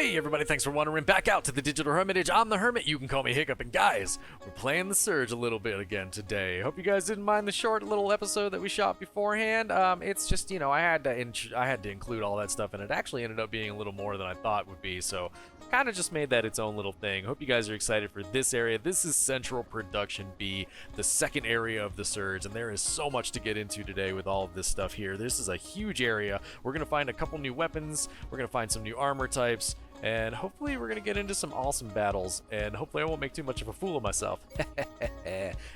Hey everybody, thanks for wandering back out to the Digital Hermitage. I'm the Hermit, you can call me Hiccup, and guys, we're playing the Surge a little bit again today. Hope you guys didn't mind the short little episode that we shot beforehand. It's just, you know, I had to include all that stuff, and it actually ended up being a little more than I thought would be, so kind of just made that its own little thing. Hope you guys are excited for this area. This is Central Production B, the second area of the Surge, and there is so much to get into today with all of this stuff here. This is a huge area. We're going to find a couple new weapons, we're going to find some new armor types, and hopefully we're going to get into some awesome battles, and hopefully I won't make too much of a fool of myself.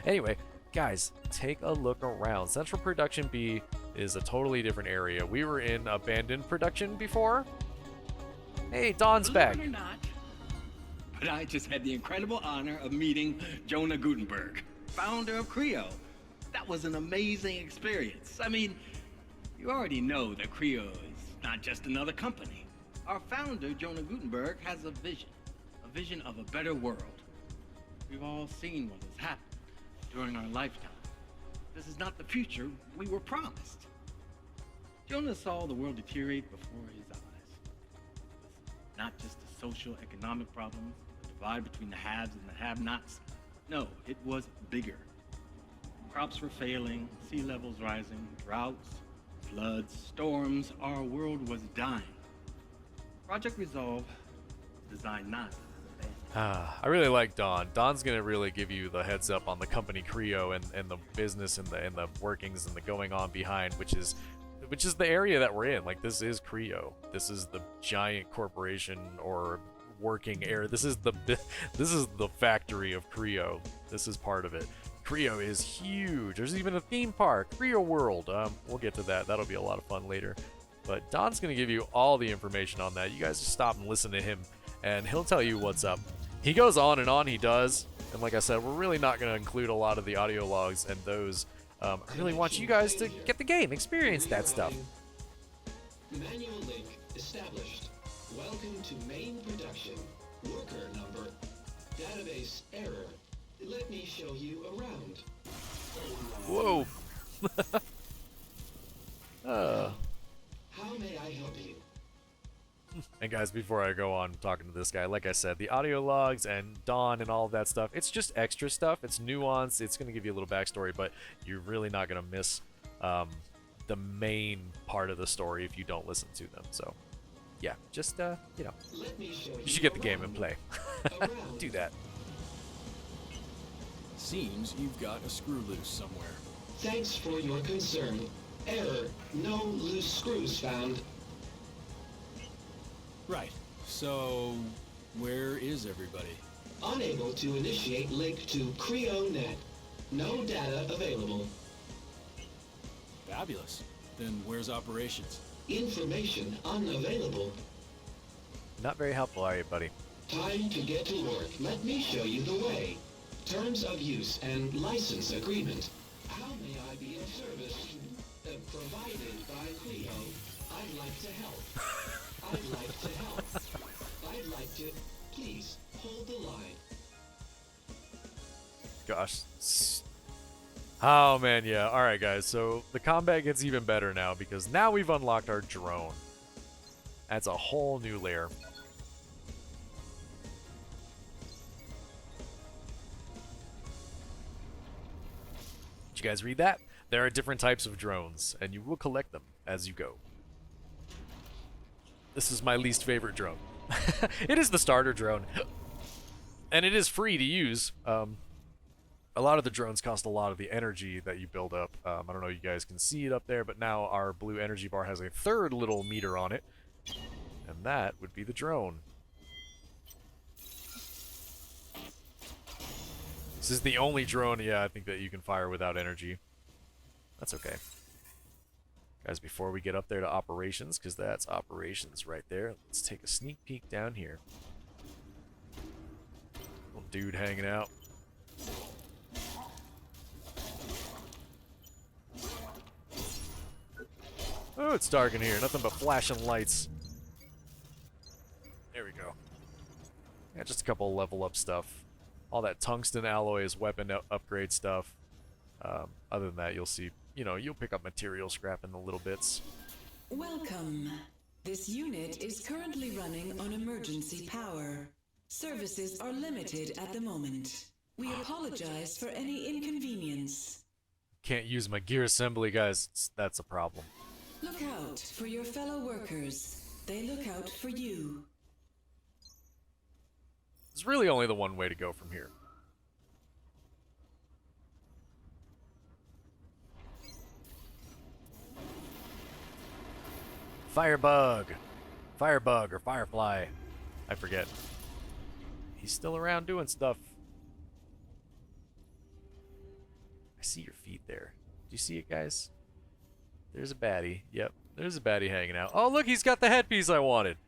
Anyway, guys, take a look around. Central Production B is a totally different area. We were in Abandoned Production before. Hey, Dawn's back. Believe it or not, but I just had the incredible honor of meeting Jonah Gutenberg, founder of Creo. That was an amazing experience. I mean, you already know that Creo is not just another company. Our founder, Jonah Gutenberg, has a vision of a better world. We've all seen what has happened during our lifetime. This is not the future we were promised. Jonah saw the world deteriorate before his eyes. Not just the social, economic problems, the divide between the haves and the have-nots. No, it was bigger. Crops were failing, sea levels rising, droughts, floods, storms. Our world was dying. Project Resolve was designed not as a band. I really like Dawn. Dawn's gonna really give you the heads up on the company Creo and the business and the workings and the going on behind, which is the area that we're in. Like, this is Creo. This is the giant corporation or working area. This is the factory of Creo. This is part of it. Creo is huge. There's even a theme park, Creo World. We'll get to that. That'll be a lot of fun later. But Don's going to give you all the information on that. You guys just stop and listen to him, and he'll tell you what's up. He goes on and on, he does. And like I said, we're really not going to include a lot of the audio logs and those. I really want you guys to get the game, experience that stuff. Manual link established. Welcome to main production. Worker number. Database error. Let me show you around. Whoa. How may I help you? And guys, before I go on talking to this guy, like I said, the audio logs and Dawn and all of that stuff, it's just extra stuff. It's nuance. It's going to give you a little backstory, but you're really not going to miss the main part of the story if you don't listen to them. So, yeah, just, you know, you should get the game and play. Do that. Seems you've got a screw loose somewhere. Thanks for your concern. Error. No loose screws found. Right. So, where is everybody? Unable to initiate link to CreoNet. No data available. Fabulous. Then where's operations? Information unavailable. Not very helpful, are you, buddy? Time to get to work. Let me show you the way. Terms of use and license agreement. How may I be of service? Provided by Creo. I'd like to help. I'd like to help. I'd like to... Please, hold the line. Gosh. Oh, man, yeah. All right, guys. So the combat gets even better now because now we've unlocked our drone. That's a whole new layer. Did you guys read that? There are different types of drones, and you will collect them as you go. This is my least favorite drone. It is the starter drone, and it is free to use. A lot of the drones cost a lot of the energy that you build up. I don't know if you guys can see it up there, but now our blue energy bar has a third little meter on it, and that would be the drone. This is the only drone, yeah, I think that you can fire without energy. That's okay. Guys, before we get up there to operations, because that's operations right there, let's take a sneak peek down here. Little dude hanging out. Oh, it's dark in here. Nothing but flashing lights. There we go. Yeah, just a couple level up stuff. All that tungsten alloy is weapon upgrade stuff. Other than that, you'll see, you know, you'll pick up material scrap in the little bits. Welcome. This unit is currently running on emergency power. Services are limited at the moment. We apologize for any inconvenience. Can't use my gear assembly, guys. That's a problem. Look out for your fellow workers. They look out for you. There's really only the one way to go from here. Firebug. Firebug or Firefly. I forget. He's still around doing stuff. I see your feet there. Do you see it, guys? There's a baddie. Yep, there's a baddie hanging out. Oh, look, he's got the headpiece I wanted.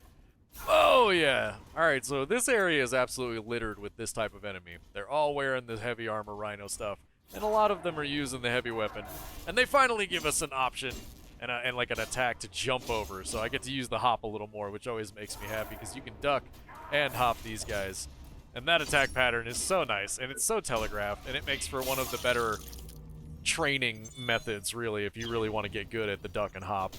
Oh, yeah. Alright, so this area is absolutely littered with this type of enemy. They're all wearing the heavy armor rhino stuff, and a lot of them are using the heavy weapon. And they finally give us an option and like an attack to jump over, so I get to use the hop a little more, which always makes me happy, because you can duck and hop these guys. And that attack pattern is so nice, and it's so telegraphed, and it makes for one of the better training methods, really, if you really want to get good at the duck and hop.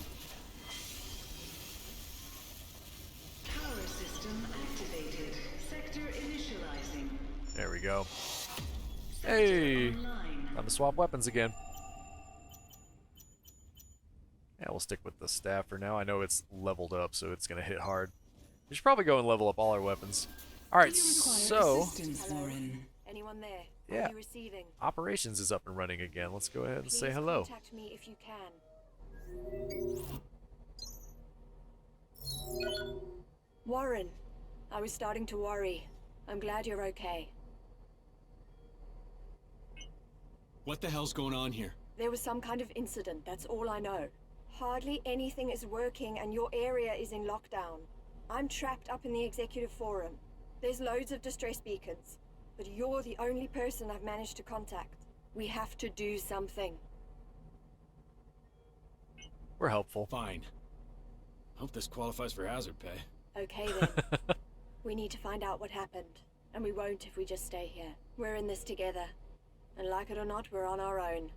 Power system activated. Sector initializing. There we go. Sector Hey! online. Time to swap weapons again. Yeah, we'll stick with the staff for now. I know it's leveled up, so it's going to hit hard. We should probably go and level up all our weapons. Alright, Do you require so... assistance, Lauren? Anyone there? Yeah. Are you receiving? Operations is up and running again. Let's go ahead and Please say hello. contact me if you can. Warren, I was starting to worry. I'm glad you're okay. What the hell's going on here? There was some kind of incident, that's all I know. Hardly anything is working and your area is in lockdown. I'm trapped up in the executive forum. There's loads of distress beacons, but you're the only person I've managed to contact. We have to do something. We're helpful. Fine. Hope this qualifies for hazard pay. Okay then. We need to find out what happened, and we won't if we just stay here. We're in this together, and like it or not, we're on our own.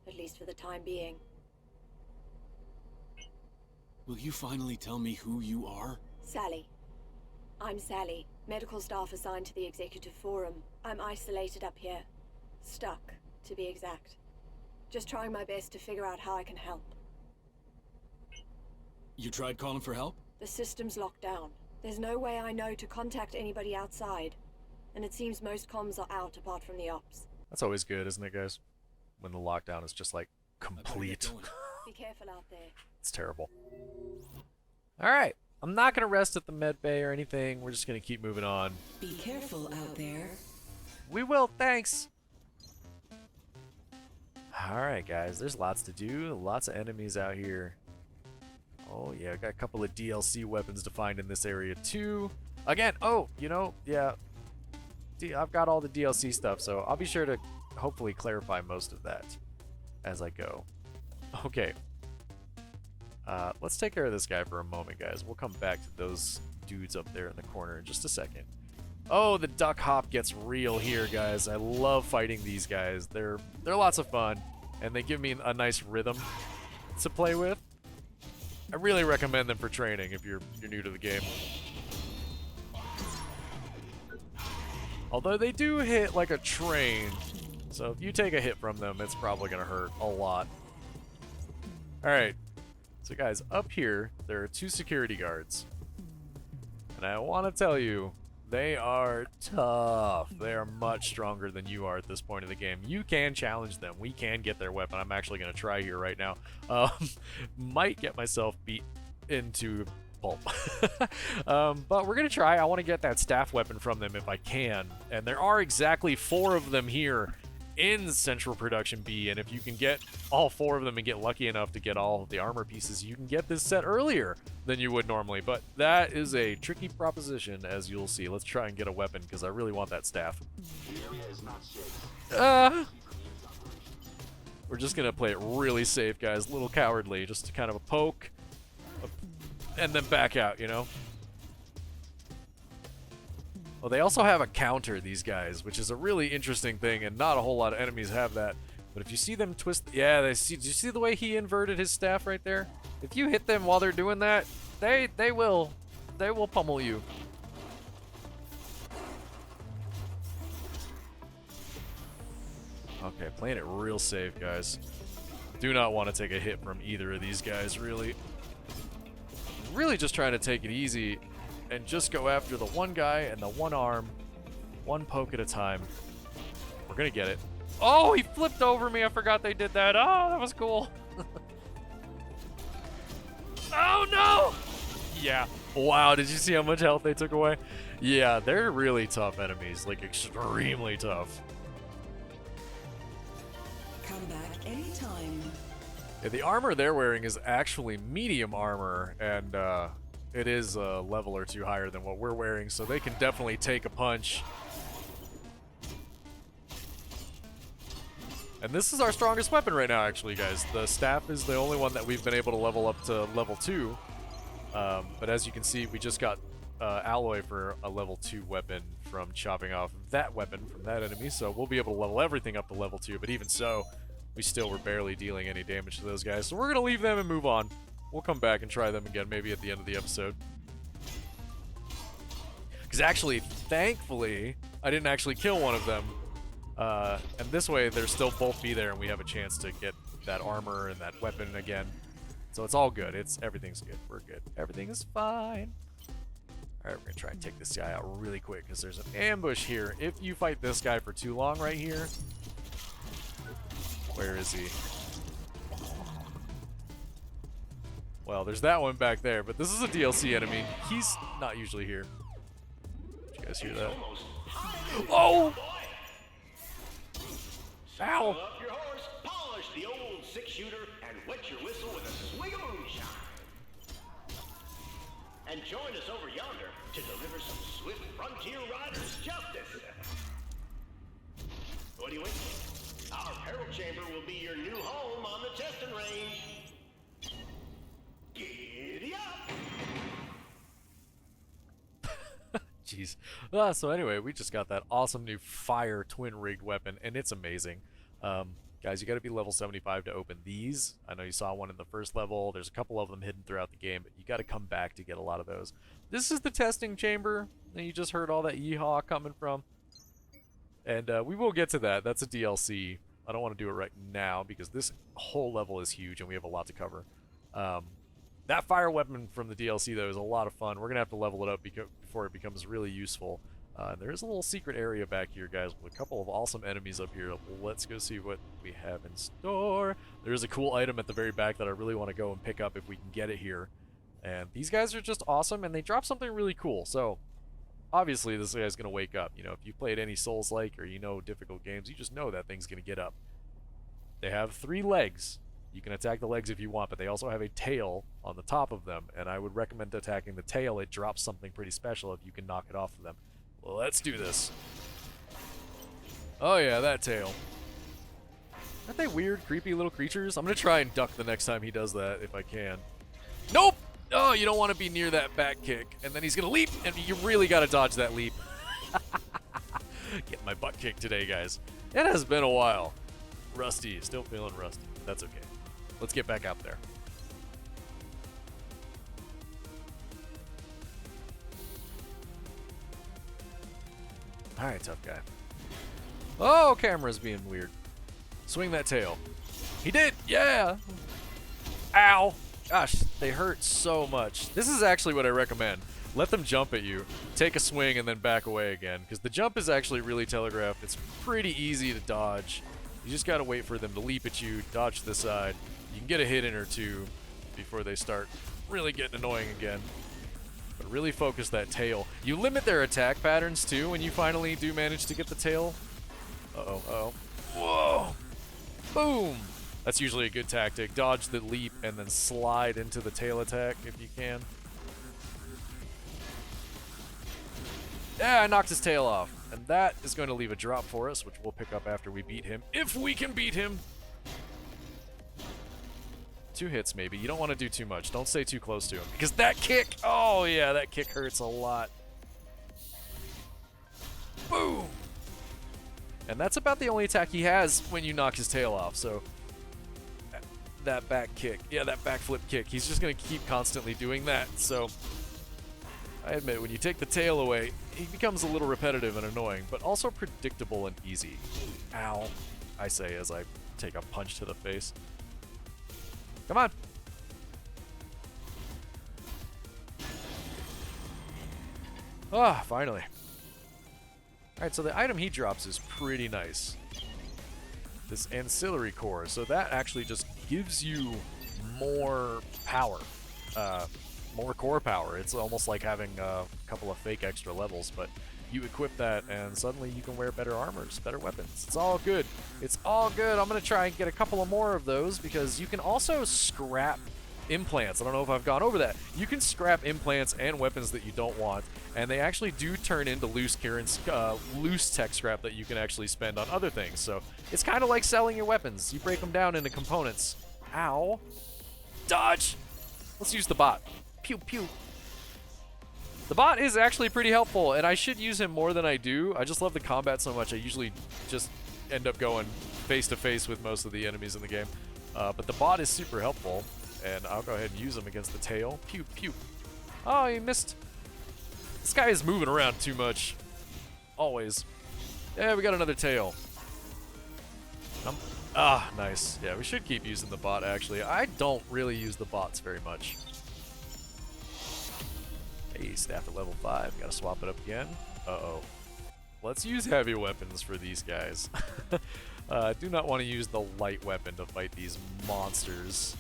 At least for the time being. Will you finally tell me who you are? Sally. I'm Sally, medical staff assigned to the executive forum. I'm isolated up here. Stuck, to be exact. Just trying my best to figure out how I can help. You tried calling for help? The system's locked down. There's no way I know to contact anybody outside. And it seems most comms are out apart from the ops. That's always good, isn't it, guys? When the lockdown is just, like, I better get complete. going. Be careful out there. It's terrible. Alright. I'm not going to rest at the med bay or anything. We're just going to keep moving on. Be careful out there. We will, thanks! Alright, guys. There's lots to do. Lots of enemies out here. Oh, yeah. Got a couple of DLC weapons to find in this area, too. Again, oh, you know, yeah. I've got all the DLC stuff, so I'll be sure to hopefully clarify most of that as I go. Okay. Let's take care of this guy for a moment, guys. We'll come back to those dudes up there in the corner in just a second. Oh, the duck hop gets real here, guys. I love fighting these guys. They're lots of fun, and they give me a nice rhythm to play with. I really recommend them for training if you're new to the game. Although they do hit like a train, so if you take a hit from them, it's probably gonna hurt a lot. Alright, so guys, up here, there are 2 security guards. And I want to tell you, they are tough. They are much stronger than you are at this point of the game. You can challenge them. We can get their weapon. I'm actually going to try here right now. Might get myself beat into pulp. But we're going to try. I want to get that staff weapon from them if I can. And there are exactly 4 of them here in Central Production B, and if you can get all 4 of them and get lucky enough to get all of the armor pieces, you can get this set earlier than you would normally, but that is a tricky proposition, as you'll see. Let's try and get a weapon, because I really want that staff. We're just gonna play it really safe, guys, a little cowardly, just kind of a poke, and then back out, you know? Well, they also have a counter, these guys, which is a really interesting thing, and not a whole lot of enemies have that. But if you see them twist, yeah, did you see the way he inverted his staff right there? If you hit them while they're doing that, they will pummel you. Okay, playing it real safe, guys. Do not want to take a hit from either of these guys, really. Really just trying to take it easy and just go after the one guy and the one arm, one poke at a time. We're gonna get it. Oh, he flipped over me. I forgot they did that. Oh, that was cool. Oh, no! Yeah. Wow, did you see how much health they took away? Yeah, they're really tough enemies. Like, extremely tough. Come back anytime. Yeah, the armor they're wearing is actually medium armor, and it is a level or two higher than what we're wearing, so they can definitely take a punch. And this is our strongest weapon right now, actually, guys. The staff is the only one that we've been able to level up to level 2. But as you can see, we just got alloy for a level 2 weapon from chopping off that weapon from that enemy, so we'll be able to level everything up to level 2, but even so, we still were barely dealing any damage to those guys. So we're going to leave them and move on. We'll come back and try them again, maybe at the end of the episode. Because actually, thankfully, I didn't actually kill one of them. And this way, they'll still both be there, and we have a chance to get that armor and that weapon again. So it's all good. Everything's good. We're good. Everything is fine. Alright, we're going to try and take this guy out really quick, because there's an ambush here. If you fight this guy for too long right here... Where is he? Well, there's that one back there, but this is a DLC enemy. He's not usually here. Did you guys hear that? Oh! Ow! Up your horse, polish the old six-shooter, and wet your whistle with a swig of moonshine. And join us over yonder to deliver some swift frontier riders justice. What do you wait for? Our peril chamber will be your new home on the testing range. Giddy up! Jeez. So anyway, we just got that awesome new fire twin-rigged weapon, and it's amazing. Guys, you got to be level 75 to open these. I know you saw one in the first level. There's a couple of them hidden throughout the game, but you got to come back to get a lot of those. This is the testing chamber that you just heard all that yeehaw coming from. And we will get to that. That's a DLC. I don't want to do it right now because this whole level is huge and we have a lot to cover. That fire weapon from the DLC, though, is a lot of fun. We're going to have to level it up before it becomes really useful. There is a little secret area back here, guys, with a couple of awesome enemies up here. Let's go see what we have in store. There is a cool item at the very back that I really want to go and pick up if we can get it here. And these guys are just awesome, and they drop something really cool. So, obviously, this guy's going to wake up. You know, if you played any Soulslike or you know difficult games, you just know that thing's going to get up. They have 3 legs. You can attack the legs if you want, but they also have a tail on the top of them, and I would recommend attacking the tail. It drops something pretty special if you can knock it off of them. Well, let's do this. Oh yeah, that tail. Aren't they weird, creepy little creatures? I'm going to try and duck the next time he does that, if I can. Nope! Oh, you don't want to be near that back kick. And then he's going to leap, and you really got to dodge that leap. Getting my butt kicked today, guys. It has been a while. Rusty, still feeling rusty. That's okay. Let's get back out there. Alright, tough guy. Oh, camera's being weird. Swing that tail. He did! Yeah! Ow! Gosh, they hurt so much. This is actually what I recommend. Let them jump at you, take a swing, and then back away again. Because the jump is actually really telegraphed. It's pretty easy to dodge. You just gotta wait for them to leap at you, dodge to the side. You can get a hit in or two before they start really getting annoying again. But really focus that tail. You limit their attack patterns too when you finally do manage to get the tail. Uh-oh, uh-oh. Whoa! Boom! That's usually a good tactic. Dodge the leap and then slide into the tail attack if you can. Yeah, I knocked his tail off. And that is going to leave a drop for us, which we'll pick up after we beat him. If we can beat him! 2 hits, maybe. You don't want to do too much. Don't stay too close to him. Because that kick! Oh, yeah, that kick hurts a lot. Boom! And that's about the only attack he has when you knock his tail off, so... That back kick. Yeah, that backflip kick. He's just going to keep constantly doing that, so... I admit, when you take the tail away, he becomes a little repetitive and annoying, but also predictable and easy. Ow. I say as I take a punch to the face. Come on! Ah, finally. Alright, so the item he drops is pretty nice. This Ancillary Core. So that actually just gives you more power. More core power. It's almost like having a couple of fake extra levels, but you equip that and suddenly you can wear better armors, better weapons. It's all good. It's all good. I'm going to try and get a couple of more of those because you can also scrap implants. I don't know if I've gone over that. You can scrap implants and weapons that you don't want, and they actually do turn into loose tech scrap that you can actually spend on other things. So it's kind of like selling your weapons. You break them down into components. Ow. Dodge! Let's use the bot. Pew, pew. The bot is actually pretty helpful, and I should use him more than I do. I just love the combat so much, I usually just end up going face-to-face with most of the enemies in the game. But the bot is super helpful, and I'll go ahead and use him against the tail. Pew, pew. Oh, he missed. This guy is moving around too much. Always. Yeah, we got another tail. Nice. Yeah, we should keep using the bot, actually. I don't really use the bots very much. Hey, staff at level 5. Gotta swap it up again. Uh-oh. Let's use heavy weapons for these guys. Do not want to use the light weapon to fight these monsters.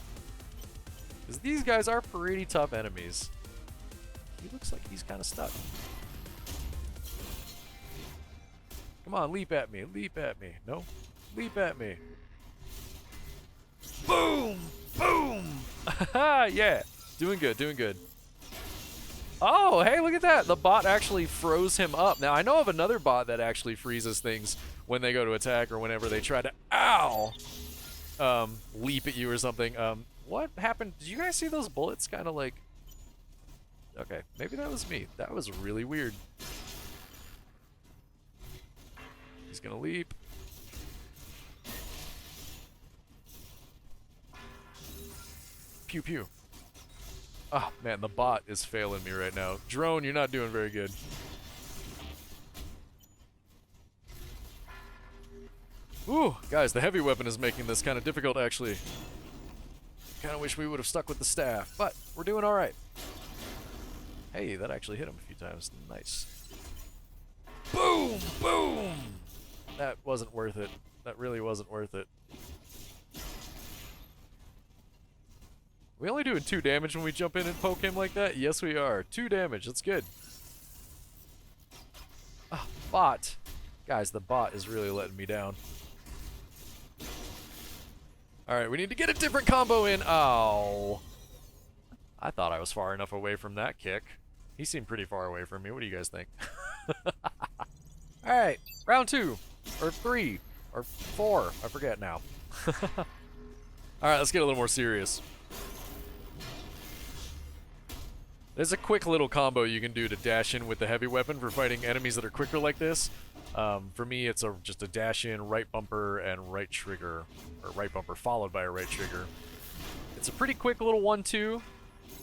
Because these guys are pretty tough enemies. He looks like he's kind of stuck. Come on, leap at me. Leap at me. No? Leap at me. Boom! Boom! Yeah. Doing good, doing good. Oh, hey, look at that. The bot actually froze him up. Now, I know of another bot that actually freezes things when they go to attack or whenever they try to, ow, leap at you or something. What happened? Did you guys see those bullets kind of like, okay, maybe that was me. That was really weird. He's gonna leap. Pew pew. Oh, man, the bot is failing me right now. Drone, you're not doing very good. Ooh, guys, the heavy weapon is making this kind of difficult, actually. Kind of wish we would have stuck with the staff, but we're doing all right. Hey, that actually hit him a few times. Nice. Boom! Boom! That wasn't worth it. That really wasn't worth it. We only doing 2 damage when we jump in and poke him like that? Yes, we are. 2 damage. That's good. Ah, bot. Guys, the bot is really letting me down. Alright, we need to get a different combo in. Oh. I thought I was far enough away from that kick. He seemed pretty far away from me. What do you guys think? Alright, round 2. Or 3. Or 4. I forget now. Alright, let's get a little more serious. There's a quick little combo you can do to dash in with the heavy weapon for fighting enemies that are quicker like this. For me, it's just a dash in, right bumper, and right trigger. Or right bumper followed by a right trigger. It's a pretty quick little 1-2.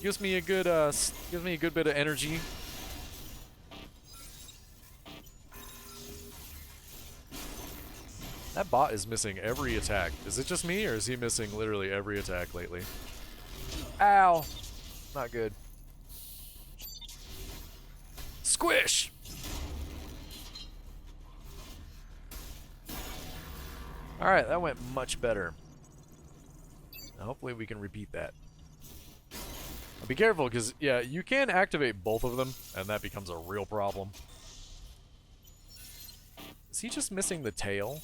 Gives me a good bit of energy. That bot is missing every attack. Is it just me, or is he missing literally every attack lately? Ow! Not good. Squish! Alright, that went much better. Now, hopefully we can repeat that. Now be careful, because, yeah, you can activate both of them, and that becomes a real problem. Is he just missing the tail?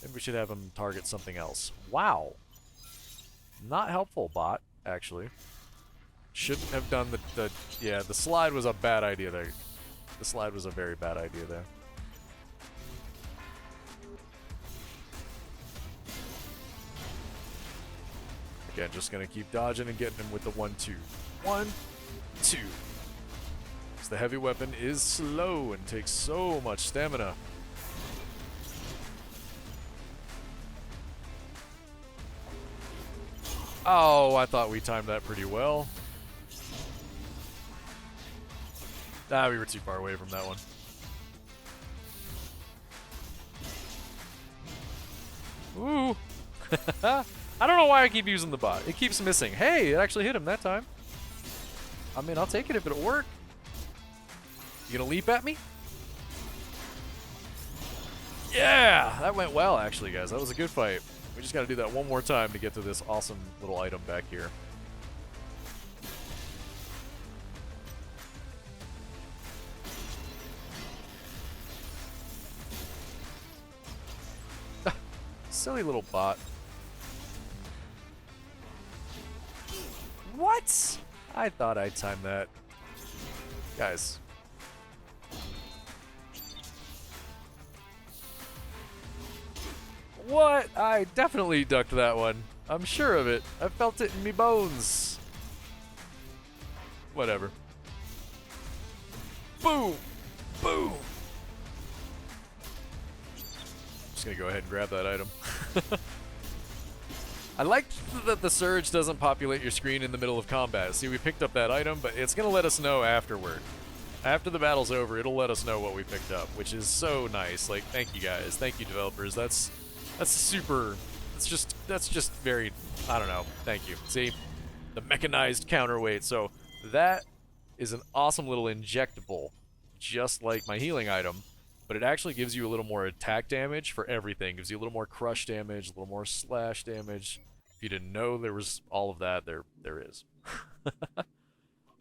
Maybe we should have him target something else. Wow. Not helpful, bot, actually. Shouldn't have done yeah, the slide was a bad idea there. The slide was a very bad idea there. Again, just gonna keep dodging and getting him with the 1-2. 1-2. Because the heavy weapon is slow and takes so much stamina. Oh, I thought we timed that pretty well. Ah, we were too far away from that one. Ooh. I don't know why I keep using the bot. It keeps missing. Hey, it actually hit him that time. I mean, I'll take it if it'll work. You gonna leap at me? Yeah, that went well, actually, guys. That was a good fight. We just gotta do that one more time to get to this awesome little item back here. Silly little bot. What? I thought I'd time that. Guys. What? I definitely ducked that one. I'm sure of it. I felt it in me bones. Whatever. Boom! Boom! Just gonna go ahead and grab that item. I like that the surge doesn't populate your screen in the middle of combat. See, we picked up that item, but it's gonna let us know afterward. After the battle's over, it'll let us know what we picked up, which is so nice. Like, thank you guys, thank you developers. That's super. That's just very. I don't know. Thank you. See, the mechanized counterweight. So that is an awesome little injectable, just like my healing item. But it actually gives you a little more attack damage for everything. Gives you a little more crush damage, a little more slash damage. If you didn't know there was all of that, there is.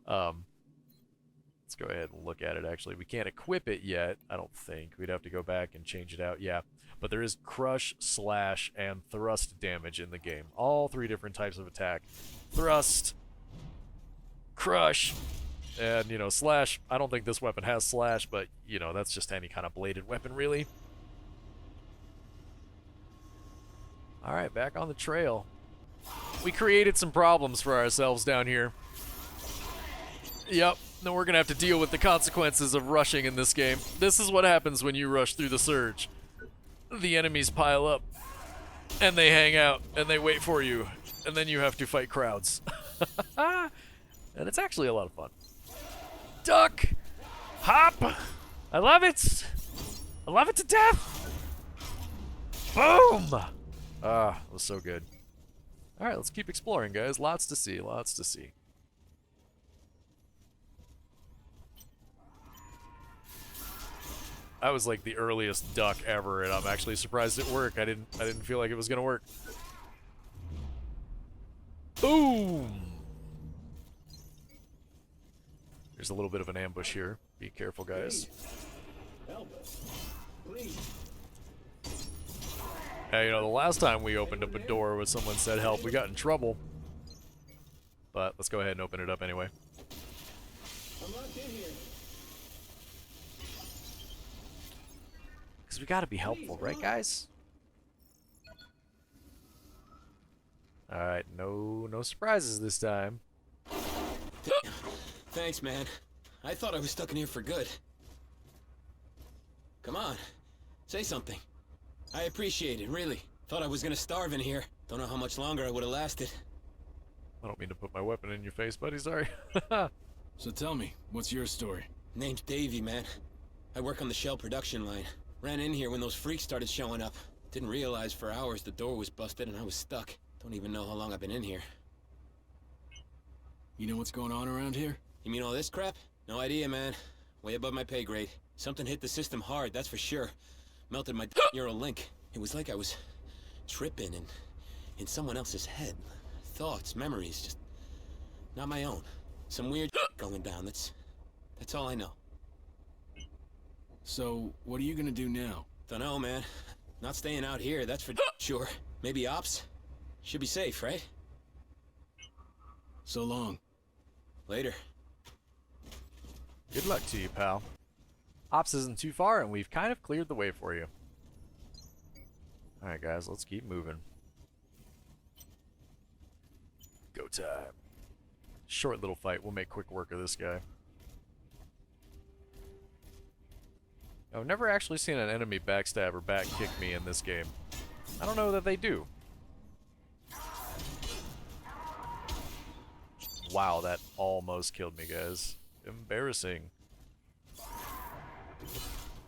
Let's go ahead and look at it, actually. We can't equip it yet, I don't think. We'd have to go back and change it out. Yeah, but there is crush, slash, and thrust damage in the game. All three different types of attack. Thrust, crush, and, you know, slash. I don't think this weapon has slash, but, you know, that's just any kind of bladed weapon, really. Alright, back on the trail. We created some problems for ourselves down here. Yep, now we're gonna have to deal with the consequences of rushing in this game. This is what happens when you rush through the surge. The enemies pile up, and they hang out, and they wait for you, and then you have to fight crowds. And it's actually a lot of fun. Duck! Hop! I love it! I love it to death! Boom! Ah, it was so good. Alright, let's keep exploring, guys. Lots to see, lots to see. That was like the earliest duck ever, and I'm actually surprised it worked. I didn't feel like it was gonna work. Boom! There's a little bit of an ambush here. Be careful, guys. Hey, you know, the last time we opened up a door where someone said help, we got in trouble. But let's go ahead and open it up anyway. Because we gotta be helpful, right, guys? Alright, no surprises this time. Thanks, man. I thought I was stuck in here for good. Come on, say something. I appreciate it, really. Thought I was gonna starve in here. Don't know how much longer I would have lasted. I don't mean to put my weapon in your face, buddy, sorry. So tell me, what's your story? Name's Davey, man. I work on the shell production line. Ran in here when those freaks started showing up. Didn't realize for hours the door was busted and I was stuck. Don't even know how long I've been in here. You know what's going on around here? You mean all this crap? No idea, man. Way above my pay grade. Something hit the system hard, that's for sure. Melted my neural link. It was like I was tripping in someone else's head. Thoughts, memories, just not my own. Some weird going down, that's all I know. So, what are you gonna do now? Dunno, man. Not staying out here, that's for sure. Maybe ops? Should be safe, right? So long. Later. Good luck to you, pal. Ops isn't too far, and we've kind of cleared the way for you. Alright, guys, let's keep moving. Go time. Short little fight. We'll make quick work of this guy. I've never actually seen an enemy backstab or back kick me in this game. I don't know that they do. Wow, that almost killed me, guys. Embarrassing.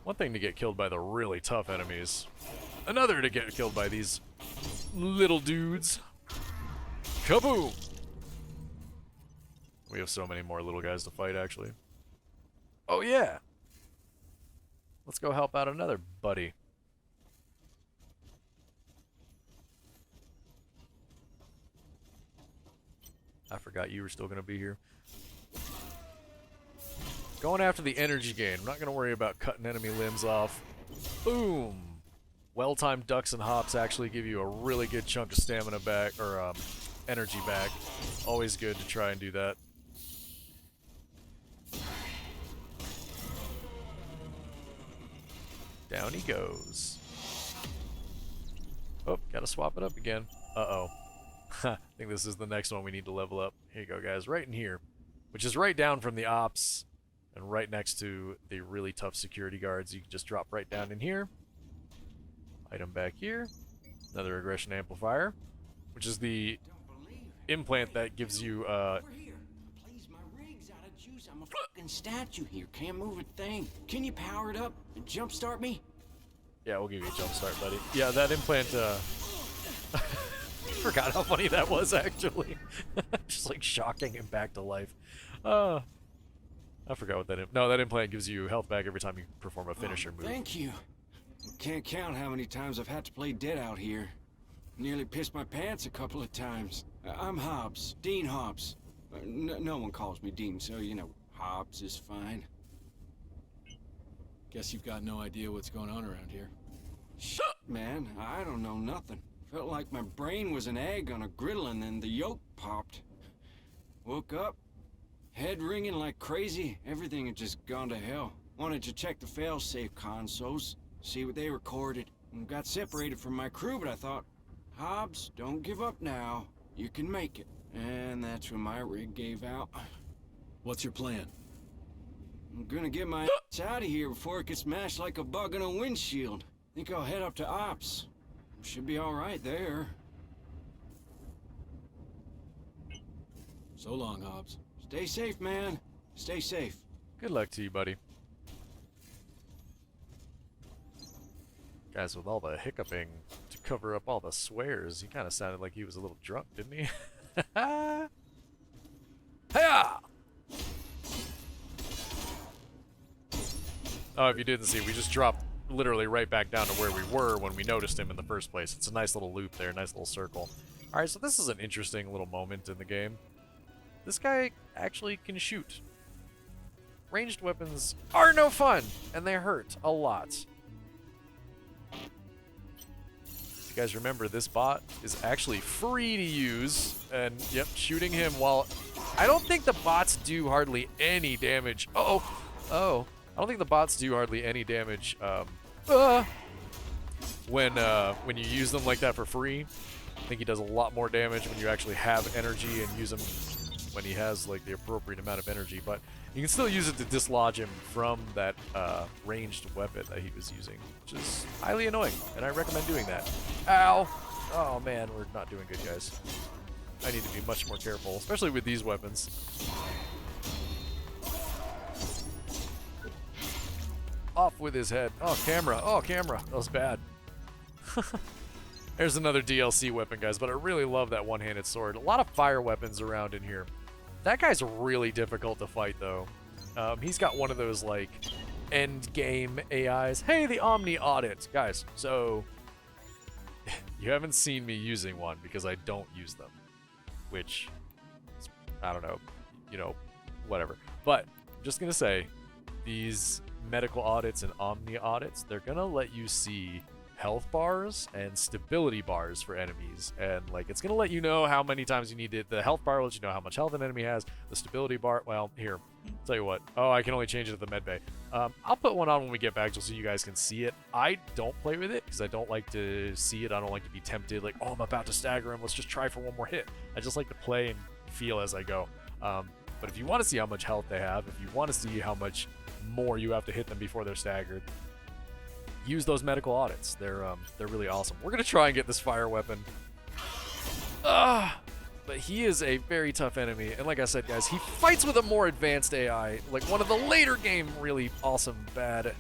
One thing to get killed by the really tough enemies. Another to get killed by these little dudes. Kaboom! We have so many more little guys to fight, actually. Oh, yeah! Let's go help out another buddy. I forgot you were still going to be here. Going after the energy gain. I'm not going to worry about cutting enemy limbs off. Boom! Well-timed ducks and hops actually give you a really good chunk of stamina back, or energy back. Always good to try and do that. Down he goes. Oh, gotta swap it up again. Uh-oh. I think this is the next one we need to level up. Here you go, guys. Right in here. Which is right down from the ops and right next to the really tough security guards. You can just drop right down in here. Item back here. Another aggression amplifier, which is the implant that gives you Please, my rig's out of juice. I'm a fucking statue here. Can't move a thing. Can you power it up and jumpstart me? Yeah, we'll give you a jump start, buddy. Yeah, that implant forgot how funny that was, actually. Just like shocking him back to life. I forgot what that no, that implant gives you health back every time you perform a finisher move. Thank you. Can't count how many times I've had to play dead out here. Nearly pissed my pants a couple of times. I'm Hobbs, Dean Hobbs. No one calls me Dean, so you know, Hobbs is fine. Guess you've got no idea what's going on around here. Shut, man. I don't know nothing. Felt like my brain was an egg on a griddle and then the yolk popped. Woke up, head ringing like crazy. Everything had just gone to hell. Wanted to check the fail-safe consoles, see what they recorded. And got separated from my crew, but I thought, Hobbs, don't give up now. You can make it. And that's when my rig gave out. What's your plan? I'm gonna get my ass out of here before it gets smashed like a bug in a windshield. Think I'll head up to Ops. Should be alright there. So long, Hobbs. Stay safe, man. Stay safe. Good luck to you, buddy. Guys, with all the hiccuping to cover up all the swears, he kind of sounded like he was a little drunk, didn't he? Hiya! Oh, if you didn't see, we just dropped literally right back down to where we were when we noticed him in the first place. It's a nice little loop there, nice little circle. Alright, so this is an interesting little moment in the game. This guy actually can shoot. Ranged weapons are no fun, and they hurt a lot. You guys remember, this bot is actually free to use, and yep, shooting him while... I don't think the bots do hardly any damage. Oh, I don't think the bots do hardly any damage when you use them like that for free. I think he does a lot more damage when you actually have energy and use him when he has like the appropriate amount of energy. But you can still use it to dislodge him from that ranged weapon that he was using, which is highly annoying, and I recommend doing that. Ow! Oh man, we're not doing good, guys. I need to be much more careful, especially with these weapons. Off with his head. Oh, camera. Oh, camera. That was bad. There's another DLC weapon, guys, but I really love that one-handed sword. A lot of fire weapons around in here. That guy's really difficult to fight, though. He's got one of those, like, end-game AIs. Hey, the Omni Audit! Guys, so... you haven't seen me using one because I don't use them. Which, I don't know, you know, whatever. But, I'm just gonna say, these medical audits and Omni audits, they're gonna let you see health bars and stability bars for enemies, and like it's gonna let you know how many times you need it. The health bar will let you know how much health an enemy has. The stability bar, well, here, I'll tell you what. Oh, I can only change it at the med bay. I'll put one on when we get back just so you guys can see it. I don't play with it because I don't like to see it. I don't like to be tempted, like, oh, I'm about to stagger him, let's just try for one more hit. I just like to play and feel as I go. But if you want to see how much health they have, if you want to see how much more you have to hit them before they're staggered, use those medical audits. They're really awesome. We're gonna try and get this fire weapon. But he is a very tough enemy, and like I said, guys, he fights with a more advanced AI, like one of the later game really awesome bad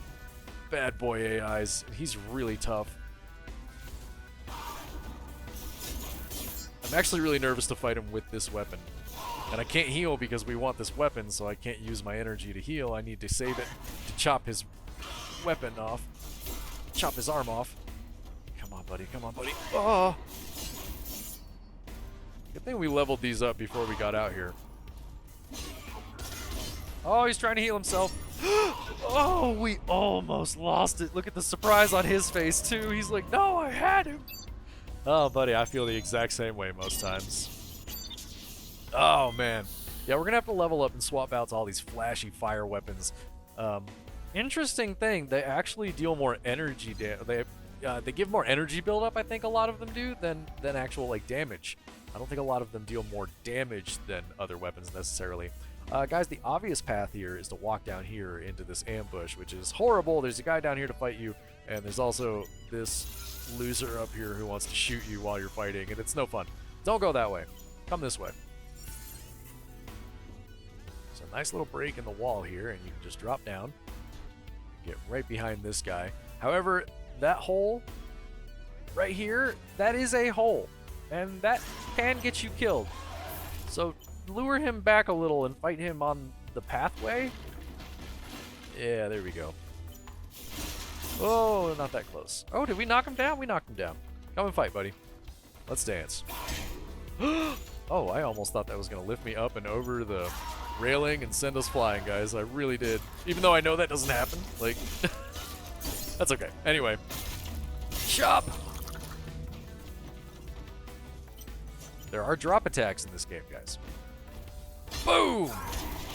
boy AIs. He's really tough. I'm actually really nervous to fight him with this weapon. And I can't heal because we want this weapon, so I can't use my energy to heal. I need to save it to chop his weapon off. Chop his arm off. Come on, buddy. Come on, buddy. Oh! Good thing we leveled these up before we got out here. Oh, he's trying to heal himself. Oh, we almost lost it. Look at the surprise on his face, too. He's like, no, I had him. Oh, buddy, I feel the exact same way most times. Oh, man. Yeah, we're going to have to level up and swap out to all these flashy fire weapons. Interesting thing, they actually deal more energy damage. They give more energy buildup, I think a lot of them do, than actual, like, damage. I don't think a lot of them deal more damage than other weapons necessarily. Guys, the obvious path here is to walk down here into this ambush, which is horrible. There's a guy down here to fight you, and there's also this loser up here who wants to shoot you while you're fighting, and it's no fun. Don't go that way. Come this way. There's a nice little break in the wall here, and you can just drop down. Get right behind this guy. However, that hole right here, that is a hole. And that can get you killed. So lure him back a little and fight him on the pathway. Yeah, there we go. Oh, not that close. Oh, did we knock him down? We knocked him down. Come and fight, buddy. Let's dance. Oh, I almost thought that was going to lift me up and over the railing and send us flying, guys. I really did. Even though I know that doesn't happen. Like, that's okay. Anyway. Chop! There are drop attacks in this game, guys. Boom!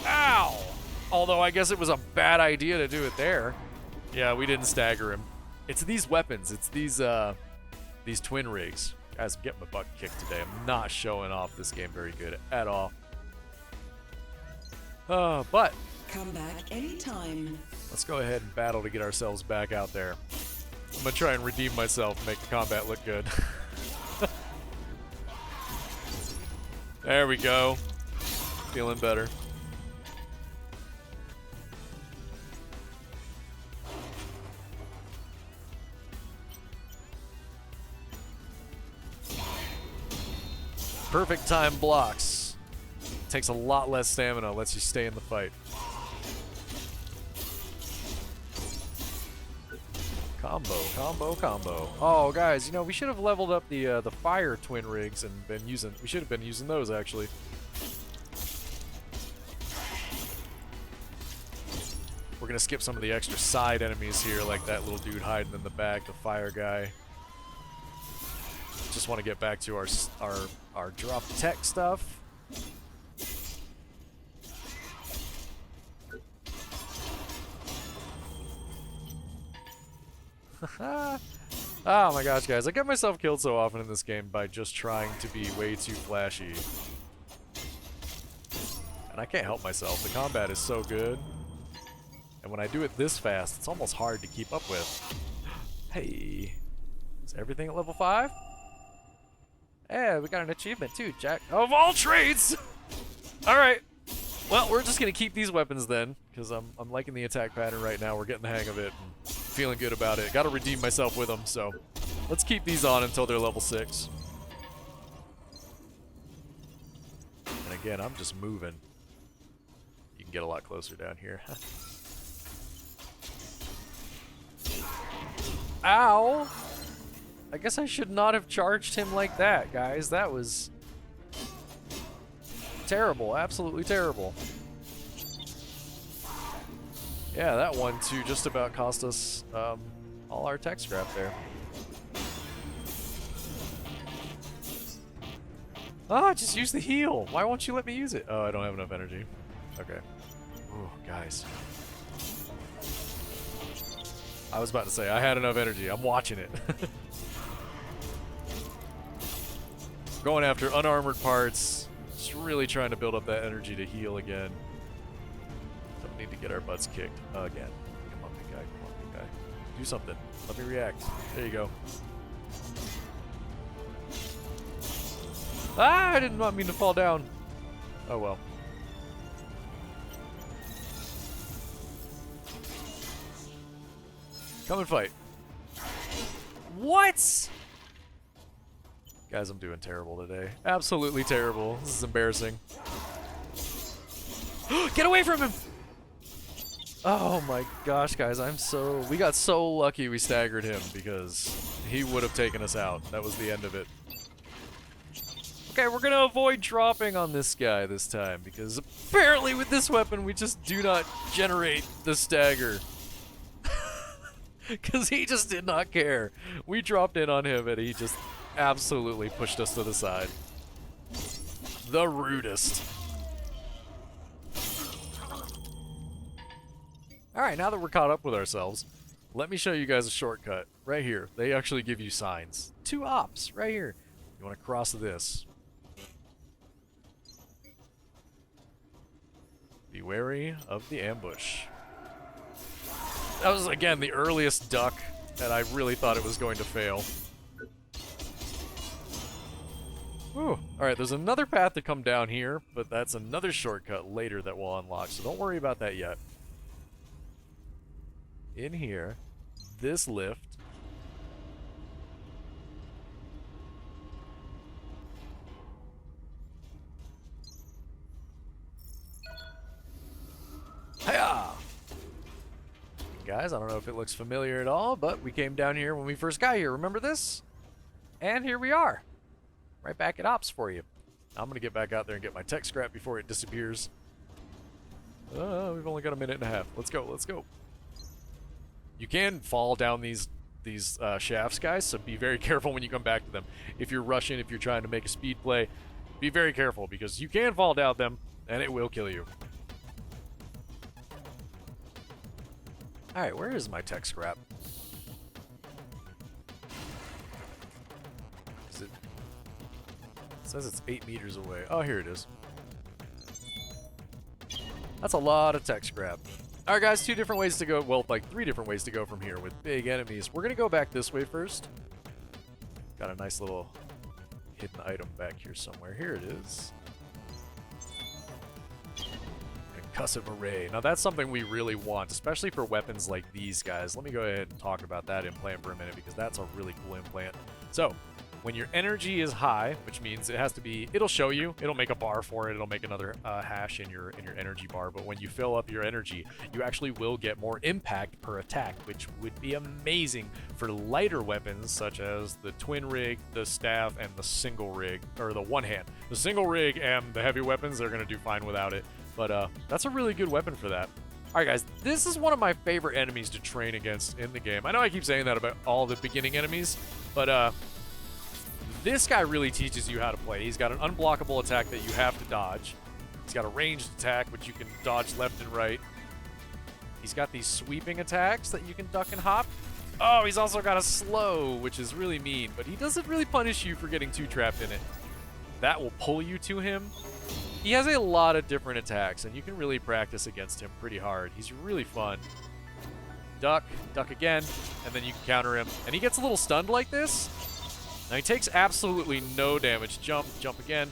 Ow! Although I guess it was a bad idea to do it there. Yeah, we didn't stagger him. It's these weapons. It's these twin rigs. Guys, I'm getting my butt kicked today. I'm not showing off this game very good at all. But Come back anytime. let's go ahead and battle to get ourselves back out there. I'm gonna try and redeem myself and make the combat look good. There we go. Feeling better. Perfect time blocks. Takes a lot less stamina, lets you stay in the fight. Combo, combo, combo. Oh, guys, you know, we should have leveled up the fire twin rigs and been using. We should have been using those actually. We're gonna skip some of the extra side enemies here, like that little dude hiding in the back, the fire guy. Just want to get back to our drop tech stuff. Oh my gosh, guys, I get myself killed so often in this game by just trying to be way too flashy. And I can't help myself. The combat is so good. And when I do it this fast, it's almost hard to keep up with. Hey, is everything at level 5? Yeah, we got an achievement too, Jack of all trades! Alright. Well, we're just gonna keep these weapons then, because I'm liking the attack pattern right now. We're getting the hang of it and feeling good about it. Gotta redeem myself with them, so let's keep these on until they're level 6. And again, I'm just moving. You can get a lot closer down here. Ow! I guess I should not have charged him like that, guys. That was terrible. Absolutely terrible. Yeah, that one too just about cost us all our tech scrap there. Ah, just use the heal. Why won't you let me use it? Oh, I don't have enough energy. Okay. Ooh, guys. I was about to say, I had enough energy. I'm watching it. Going after unarmored parts. Just really trying to build up that energy to heal again. Don't need to get our butts kicked again. Come on, big guy. Come on, big guy. Do something. Let me react. There you go. Ah, I did not mean to fall down. Oh well. Come and fight. What? Guys, I'm doing terrible today. Absolutely terrible. This is embarrassing. Get away from him! Oh my gosh, guys, we got so lucky we staggered him because he would have taken us out. That was the end of it. Okay, we're gonna avoid dropping on this guy this time because apparently with this weapon we just do not generate the stagger. Because he just did not care. We dropped in on him and he just absolutely pushed us to the side. The rudest. Alright, now that we're caught up with ourselves, let me show you guys a shortcut. Right here. They actually give you signs. 2 ops, right here. You want to cross this. Be wary of the ambush. That was, again, the earliest duck, and I really thought it was going to fail. Whew. Alright, there's another path to come down here, but that's another shortcut later that we'll unlock, so don't worry about that yet. In here, this lift. Hiya! Guys, I don't know if it looks familiar at all, but we came down here when we first got here. Remember this? And here we are. Right back at Ops for you. I'm going to get back out there and get my tech scrap before it disappears. We've only got a minute and a half. Let's go, let's go. You can fall down these shafts, guys, so be very careful when you come back to them. If you're rushing, if you're trying to make a speed play, be very careful because you can fall down them and it will kill you. Alright, where is my tech scrap? Is it? It says it's 8 meters away. Oh, here it is. That's a lot of tech scrap. Alright guys, 2 different ways to go. Well, like 3 different ways to go from here with big enemies. We're gonna go back this way first. Got a nice little hidden item back here somewhere. Here it is. Concussive array. Now that's something we really want, especially for weapons like these guys. Let me go ahead and talk about that implant for a minute because that's a really cool implant. So, when your energy is high, which means it has to be, it'll show you, it'll make a bar for it, it'll make another hash in your energy bar, but when you fill up your energy, you actually will get more impact per attack, which would be amazing for lighter weapons such as the twin rig, the staff, and the single rig, or the one hand. The single rig and the heavy weapons, they're going to do fine without it, but that's a really good weapon for that. Alright guys, this is one of my favorite enemies to train against in the game. I know I keep saying that about all the beginning enemies, but this guy really teaches you how to play. He's got an unblockable attack that you have to dodge. He's got a ranged attack, which you can dodge left and right. He's got these sweeping attacks that you can duck and hop. Oh, he's also got a slow, which is really mean, but he doesn't really punish you for getting too trapped in it. That will pull you to him. He has a lot of different attacks, and you can really practice against him pretty hard. He's really fun. Duck, duck again, and then you can counter him. And he gets a little stunned like this. Now he takes absolutely no damage. Jump, jump again.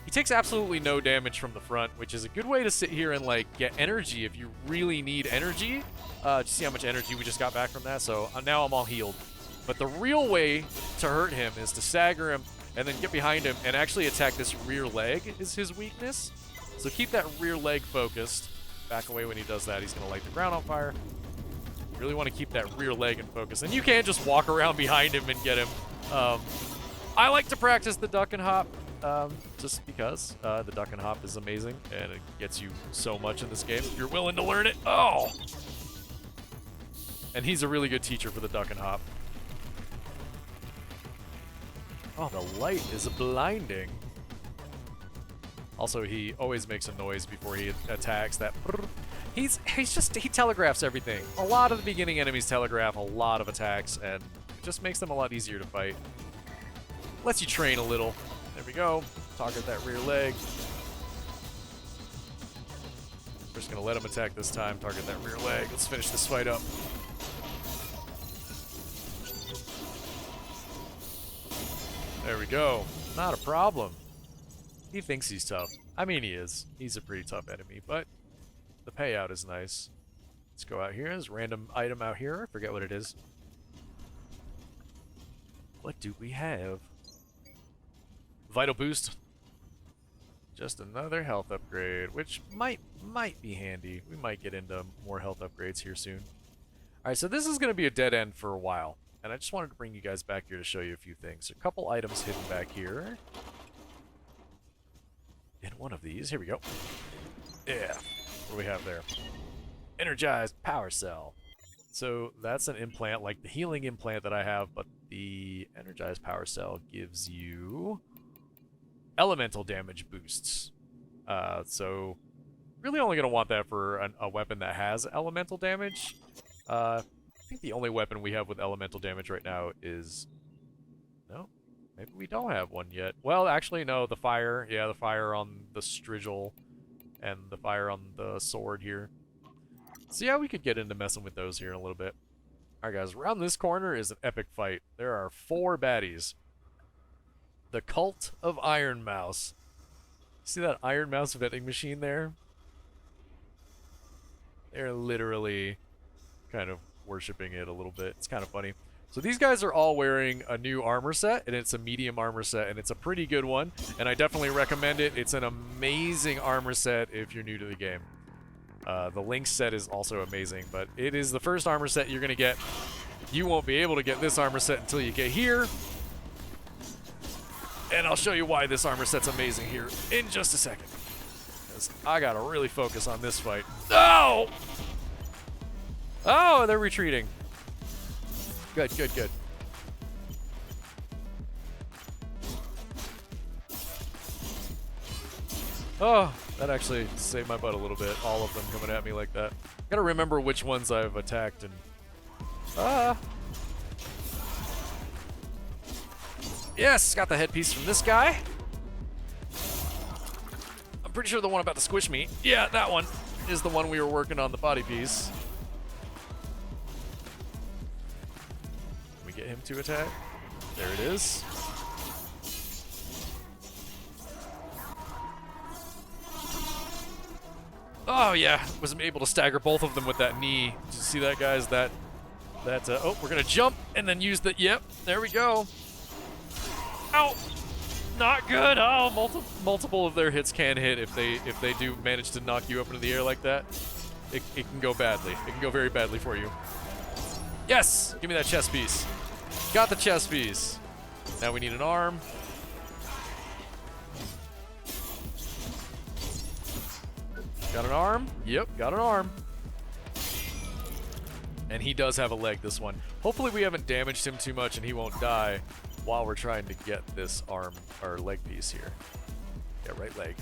He takes absolutely no damage from the front, which is a good way to sit here and like get energy if you really need energy. Just see how much energy we just got back from that. So now I'm all healed. But the real way to hurt him is to stagger him and then get behind him and actually attack this rear leg is his weakness. So keep that rear leg focused. Back away when he does that. He's going to light the ground on fire. You really want to keep that rear leg in focus. And you can just walk around behind him and get him. I like to practice the duck and hop just because the duck and hop is amazing and it gets you so much in this game if you're willing to learn it. Oh! And he's a really good teacher for the duck and hop. Oh, the light is blinding. Also, he always makes a noise before he attacks. That he telegraphs everything. A lot of the beginning enemies telegraph a lot of attacks and it just makes them a lot easier to fight. Lets you train a little. There we go. Target that rear leg. We're just going to let him attack this time. Target that rear leg. Let's finish this fight up. There we go. Not a problem. He thinks he's tough. I mean, he is. He's a pretty tough enemy, but the payout is nice. Let's go out here. There's a random item out here. I forget what it is. What do we have? Vital boost. Just another health upgrade, which might be handy. We might get into more health upgrades here soon. Alright, so this is going to be a dead end for a while. And I just wanted to bring you guys back here to show you a few things. A couple items hidden back here. In one of these. Here we go. Yeah. What do we have there? Energized power cell. So that's an implant, like the healing implant that I have, but the energized power cell gives you elemental damage boosts. So really only going to want that for a weapon that has elemental damage. I think the only weapon we have with elemental damage right now is... No? Maybe we don't have one yet. Well, actually, no. The fire. Yeah, the fire on the strigil and the fire on the sword here. So yeah, we could get into messing with those here in a little bit. Alright guys, around this corner is an epic fight. There are 4 baddies. The Cult of Iron Mouse. See that Iron Mouse vending machine there? They're literally kind of worshipping it a little bit. It's kind of funny. So these guys are all wearing a new armor set, and it's a medium armor set, and it's a pretty good one, and I definitely recommend it. It's an amazing armor set if you're new to the game. The Lynx set is also amazing, but it is the first armor set you're going to get. You won't be able to get this armor set until you get here. And I'll show you why this armor set's amazing here in just a second. Because I gotta really focus on this fight. Oh! Oh, they're retreating. Good, good, good. Oh, that actually saved my butt a little bit. All of them coming at me like that. Gotta remember which ones I've attacked and... Ah! Yes, got the headpiece from this guy. I'm pretty sure the one about to squish me. Yeah, that one is the one we were working on the body piece. Can we get him to attack? There it is. Oh yeah, was able to stagger both of them with that knee. Did you see that, guys? Oh, we're gonna jump and then use the. Yep, there we go. Ow! Not good. Oh, multiple of their hits can hit if they do manage to knock you up into the air like that. It can go badly. It can go very badly for you. Yes! Give me that chest piece. Got the chest piece. Now we need an arm. Got an arm? Yep, got an arm. And he does have a leg, this one. Hopefully we haven't damaged him too much and he won't die while we're trying to get this arm, or leg piece here. Yeah, right leg.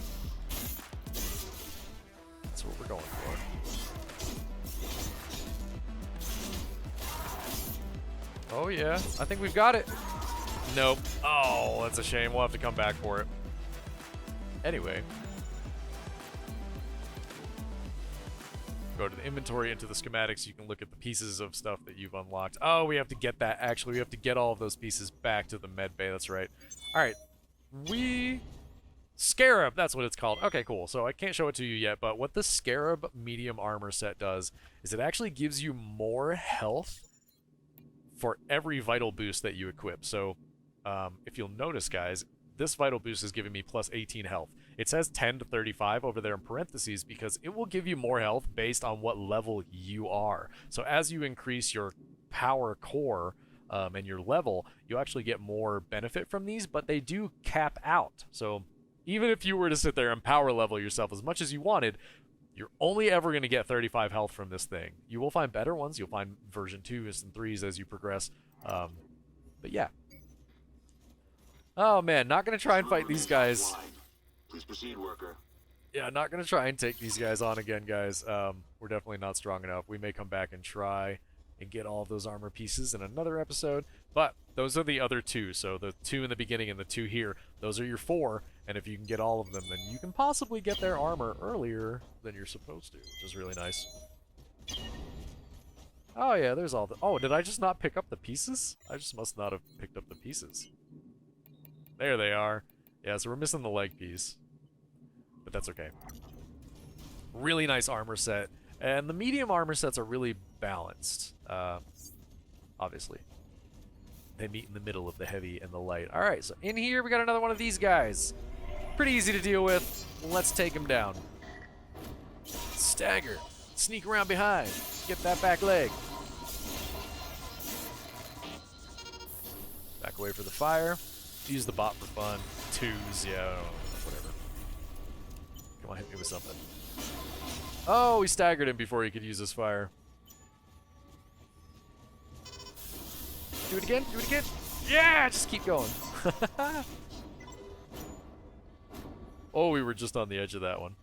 That's what we're going for. Oh yeah, I think we've got it. Nope. Oh, that's a shame. We'll have to come back for it. Anyway. Go to the inventory, into the schematics, you can look at the pieces of stuff that you've unlocked. Oh, we have to get that. Actually, we have to get all of those pieces back to the med bay. That's right. Alright. Scarab, that's what it's called. Okay, cool. So I can't show it to you yet, but what the Scarab medium armor set does is it actually gives you more health for every vital boost that you equip. So if you'll notice, guys, this vital boost is giving me plus 18 health. It says 10 to 35 over there in parentheses because it will give you more health based on what level you are. So as you increase your power core and your level, you actually get more benefit from these, but they do cap out. So even if you were to sit there and power level yourself as much as you wanted, you're only ever going to get 35 health from this thing. You will find better ones. You'll find version 2s and 3s as you progress. But yeah. Oh man, not going to try and fight these guys. Please proceed, worker. Yeah, not going to try and take these guys on again, guys. We're definitely not strong enough. We may come back and try and get all of those armor pieces in another episode. But those are the other 2. So the 2 in the beginning and the 2 here, those are your 4. And if you can get all of them, then you can possibly get their armor earlier than you're supposed to, which is really nice. Oh yeah, there's all the... Oh, did I just not pick up the pieces? I just must not have picked up the pieces. There they are. Yeah, so we're missing the leg piece. But that's okay. Really nice armor set. And the medium armor sets are really balanced. Obviously. They meet in the middle of the heavy and the light. Alright, so in here we got another one of these guys. Pretty easy to deal with. Let's take him down. Stagger. Sneak around behind. Get that back leg. Back away for the fire. Use the bot for fun. Twos, yeah, I don't know, whatever. Come on, hit me with something. Oh, we staggered him before he could use his fire. Do it again, do it again. Yeah, just keep going. Oh, we were just on the edge of that one.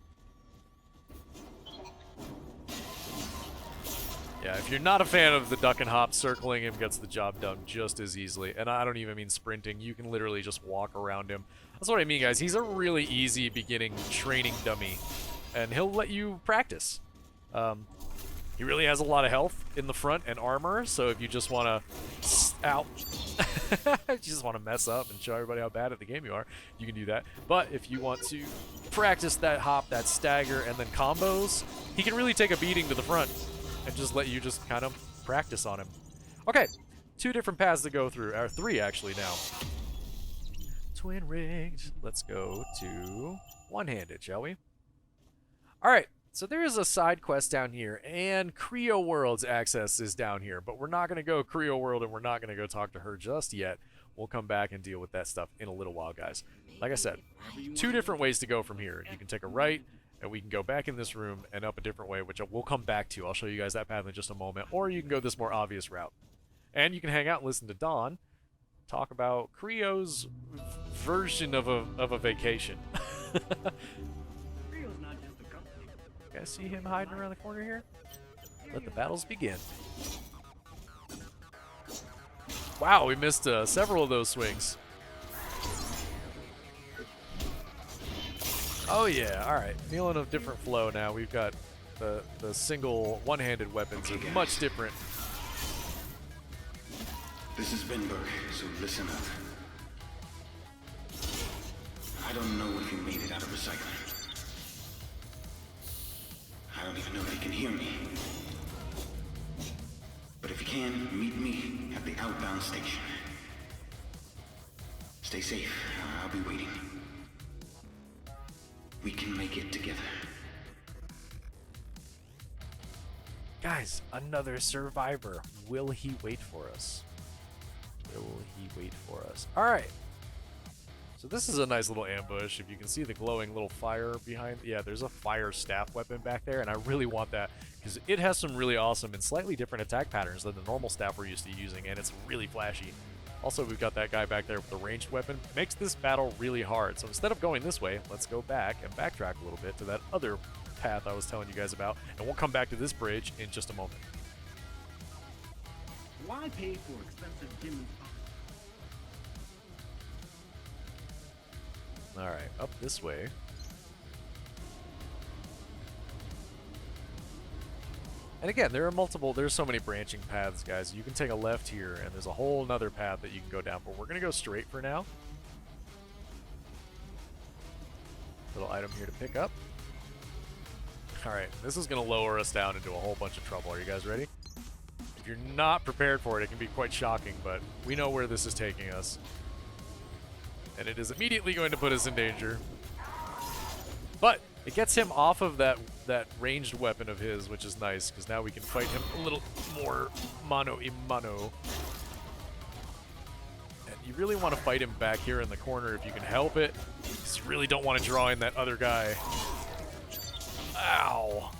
Yeah, if you're not a fan of the duck and hop, circling him gets the job done just as easily. And I don't even mean sprinting. You can literally just walk around him. That's what I mean, guys. He's a really easy beginning training dummy. And he'll let you practice. He really has a lot of health in the front and armor. So if you just want to... Ow. You just want to mess up and show everybody how bad at the game you are, you can do that. But if you want to practice that hop, that stagger, and then combos, he can really take a beating to the front. And just let you just kind of practice on him. Okay, 2 different paths to go through, or 3 actually now. Twin rigged. Let's go to one-handed, shall we? Alright, so there is a side quest down here, and Creo World's access is down here, but we're not going to go Creo World, and we're not going to go talk to her just yet. We'll come back and deal with that stuff in a little while, guys. Like I said, 2 different ways to go from here. You can take a right, and we can go back in this room and up a different way, which we'll come back to. I'll show you guys that path in just a moment. Or you can go this more obvious route. And you can hang out and listen to Dawn talk about Creo's version of a vacation. Creo's not just a company. You guys see him hiding around the corner here? Let the battles begin. Wow, we missed several of those swings. Oh yeah, alright. Feeling a different flow now. We've got the single one-handed weapons are much different. This is Benberg, so listen up. I don't know if you made it out of recycling. I don't even know if you can hear me. But if you can, meet me at the outbound station. Stay safe. I'll be waiting. We can make it together. Guys, another survivor. Will he wait for us? Will he wait for us? Alright. So this is a nice little ambush. If you can see the glowing little fire behind... Yeah, there's a fire staff weapon back there, and I really want that because it has some really awesome and slightly different attack patterns than the normal staff we're used to using, and it's really flashy. Also, we've got that guy back there with the ranged weapon. Makes this battle really hard. So instead of going this way, let's go back and backtrack a little bit to that other path I was telling you guys about. And we'll come back to this bridge in just a moment. Why pay for expensive gym and spa? Alright, up this way. And again, there's so many branching paths, guys. You can take a left here, and there's a whole nother path that you can go down, but we're going to go straight for now. Little item here to pick up. Alright, this is going to lower us down into a whole bunch of trouble. Are you guys ready? If you're not prepared for it, it can be quite shocking, but we know where this is taking us. And it is immediately going to put us in danger. But it gets him off of that ranged weapon of his, which is nice, because now we can fight him a little more mano a mano. And you really want to fight him back here in the corner if you can help it. You just really don't want to draw in that other guy. Ow.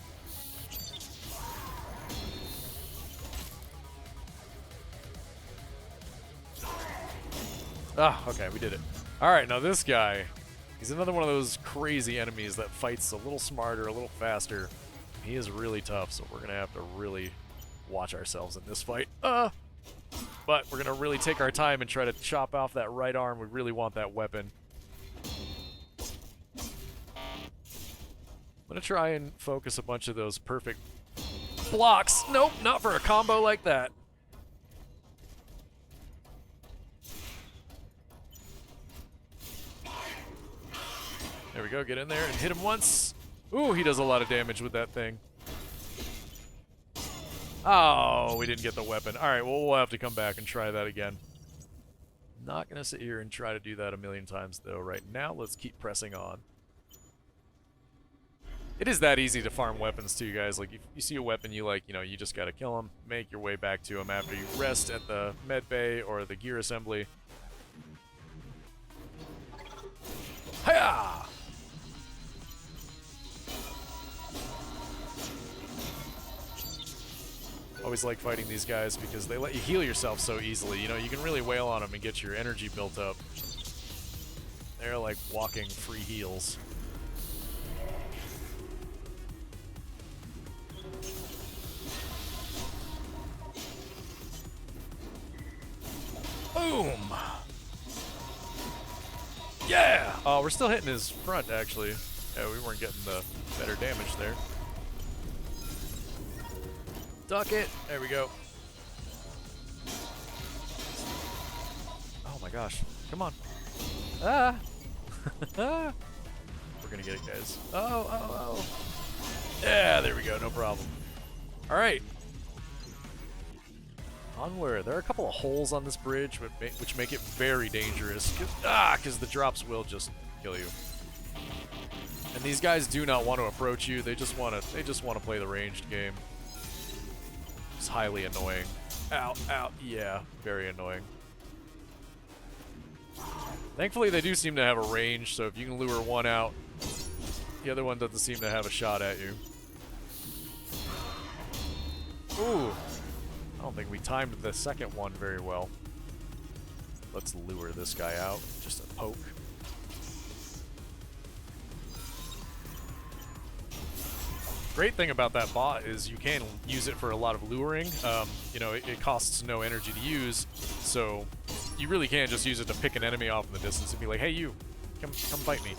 Ah, okay, we did it. Alright, now this guy, he's another one of those crazy enemies that fights a little smarter, a little faster. He is really tough, so we're going to have to really watch ourselves in this fight. But we're going to really take our time and try to chop off that right arm. We really want that weapon. I'm going to try and focus a bunch of those perfect blocks. Nope, not for a combo like that. There we go, get in there and hit him once. Ooh, he does a lot of damage with that thing. Oh, we didn't get the weapon. Alright, well, we'll have to come back and try that again. Not gonna sit here and try to do that a million times, though. Right now, let's keep pressing on. It is that easy to farm weapons, too, guys. Like, if you see a weapon you like, you know, you just gotta kill him, make your way back to him after you rest at the med bay or the gear assembly. Hiya! Always like fighting these guys because they let you heal yourself so easily. You know, you can really wail on them and get your energy built up. They're like walking free heals. Boom! Yeah! Oh, we're still hitting his front, actually. Yeah, we weren't getting the better damage there. Duck it! There we go. Oh my gosh. Come on. Ah! We're gonna get it, guys. Oh! Yeah, there we go. No problem. Alright. Onward. There are a couple of holes on this bridge which make it very dangerous. Because the drops will just kill you. And these guys do not want to approach you. They just want to play the ranged game. It's highly annoying. Ow, ow, yeah, very annoying. Thankfully, they do seem to have a range, so if you can lure one out, the other one doesn't seem to have a shot at you. Ooh, I don't think we timed the second one very well. Let's lure this guy out, just a poke. Great thing about that bot is you can use it for a lot of luring. You know, it costs no energy to use, so you really can just use it to pick an enemy off in the distance and be like, hey, you, come fight me.